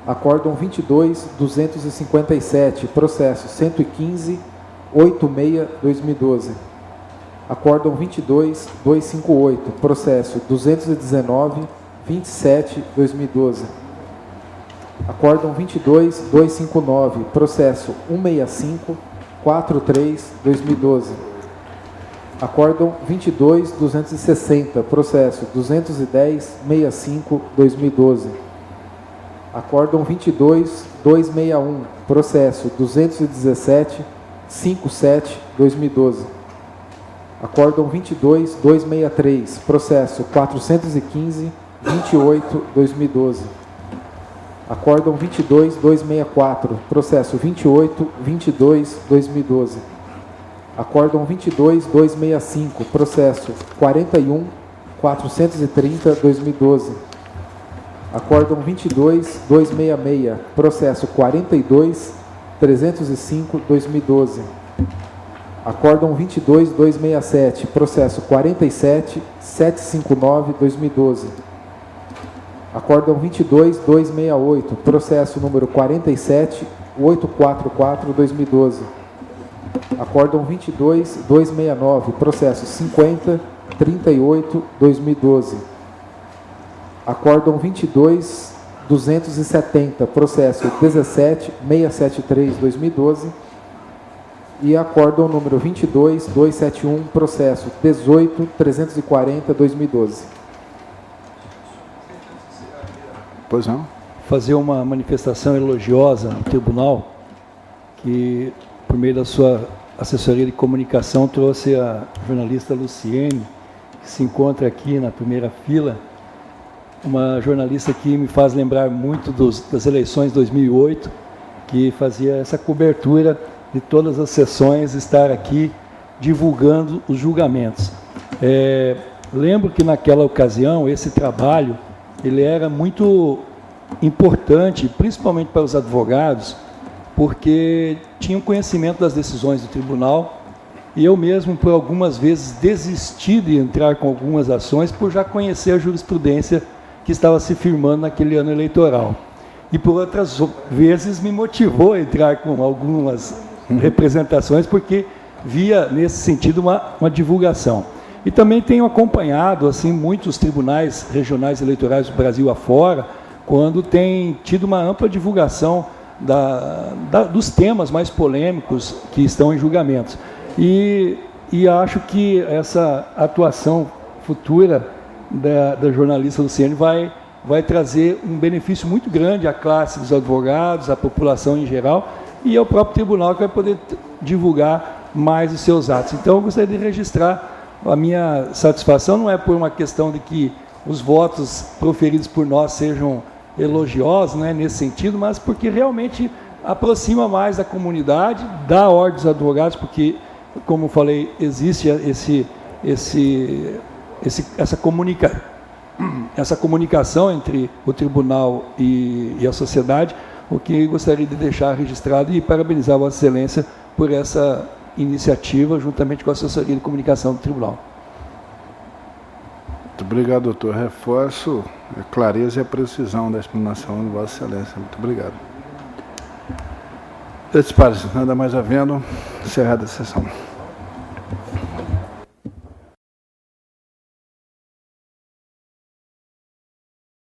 Acórdão 22.257, processo 115.86-2012. Acórdão 22.258, processo 219.27-2012. Acórdão 22.259, processo 165.43-2012. Acórdão 22.260, processo 210.65-2012. Acórdão 22.261, processo 217.57-2012. Acórdão 22.263, processo 415.28-2012. Acórdão 22.264, processo 28.22-2012. Acórdão 22.265, processo 41.430-2012. Acórdão 22.266, processo 42.305-2012. Acórdão 22.267, processo 47.759-2012. Acórdão 22.268, processo número 47.844-2012. Acórdão 22.269, processo 50.38-2012. Acórdão 22.270, processo 17.673-2012. E acórdão número 22.271, processo 18.340-2012. Pois não? Fazer uma manifestação elogiosa no tribunal, que por meio da sua assessoria de comunicação trouxe a jornalista Luciene, que se encontra aqui na primeira fila, uma jornalista que me faz lembrar muito das eleições de 2008, que fazia essa cobertura de todas as sessões, estar aqui divulgando os julgamentos. Lembro que naquela ocasião, esse trabalho, ele era muito importante, principalmente para os advogados, porque tinham conhecimento das decisões do tribunal, e eu mesmo, por algumas vezes, desisti de entrar com algumas ações por já conhecer a jurisprudência que estava se firmando naquele ano eleitoral. E por outras vezes me motivou a entrar com algumas representações, porque via nesse sentido uma divulgação. E também tenho acompanhado assim muitos tribunais regionais eleitorais do Brasil afora, quando tem tido uma ampla divulgação dos temas mais polêmicos que estão em julgamentos. E acho que essa atuação futura da jornalista Luciene vai trazer um benefício muito grande à classe dos advogados, à população em geral, e ao próprio tribunal, que vai poder divulgar mais os seus atos. Então, eu gostaria de registrar a minha satisfação, não é por uma questão de que os votos proferidos por nós sejam elogiosos, não é nesse sentido, mas porque realmente aproxima mais da comunidade, da ordem dos advogados, porque, como falei, existe essa comunicação entre o tribunal e a sociedade, o que gostaria de deixar registrado e parabenizar a Vossa Excelência por essa iniciativa, juntamente com a assessoria de comunicação do tribunal. Muito obrigado, doutor. Reforço a clareza e a precisão da explanação de Vossa Excelência. Muito obrigado. Senhores pares, nada mais havendo, encerrada a sessão.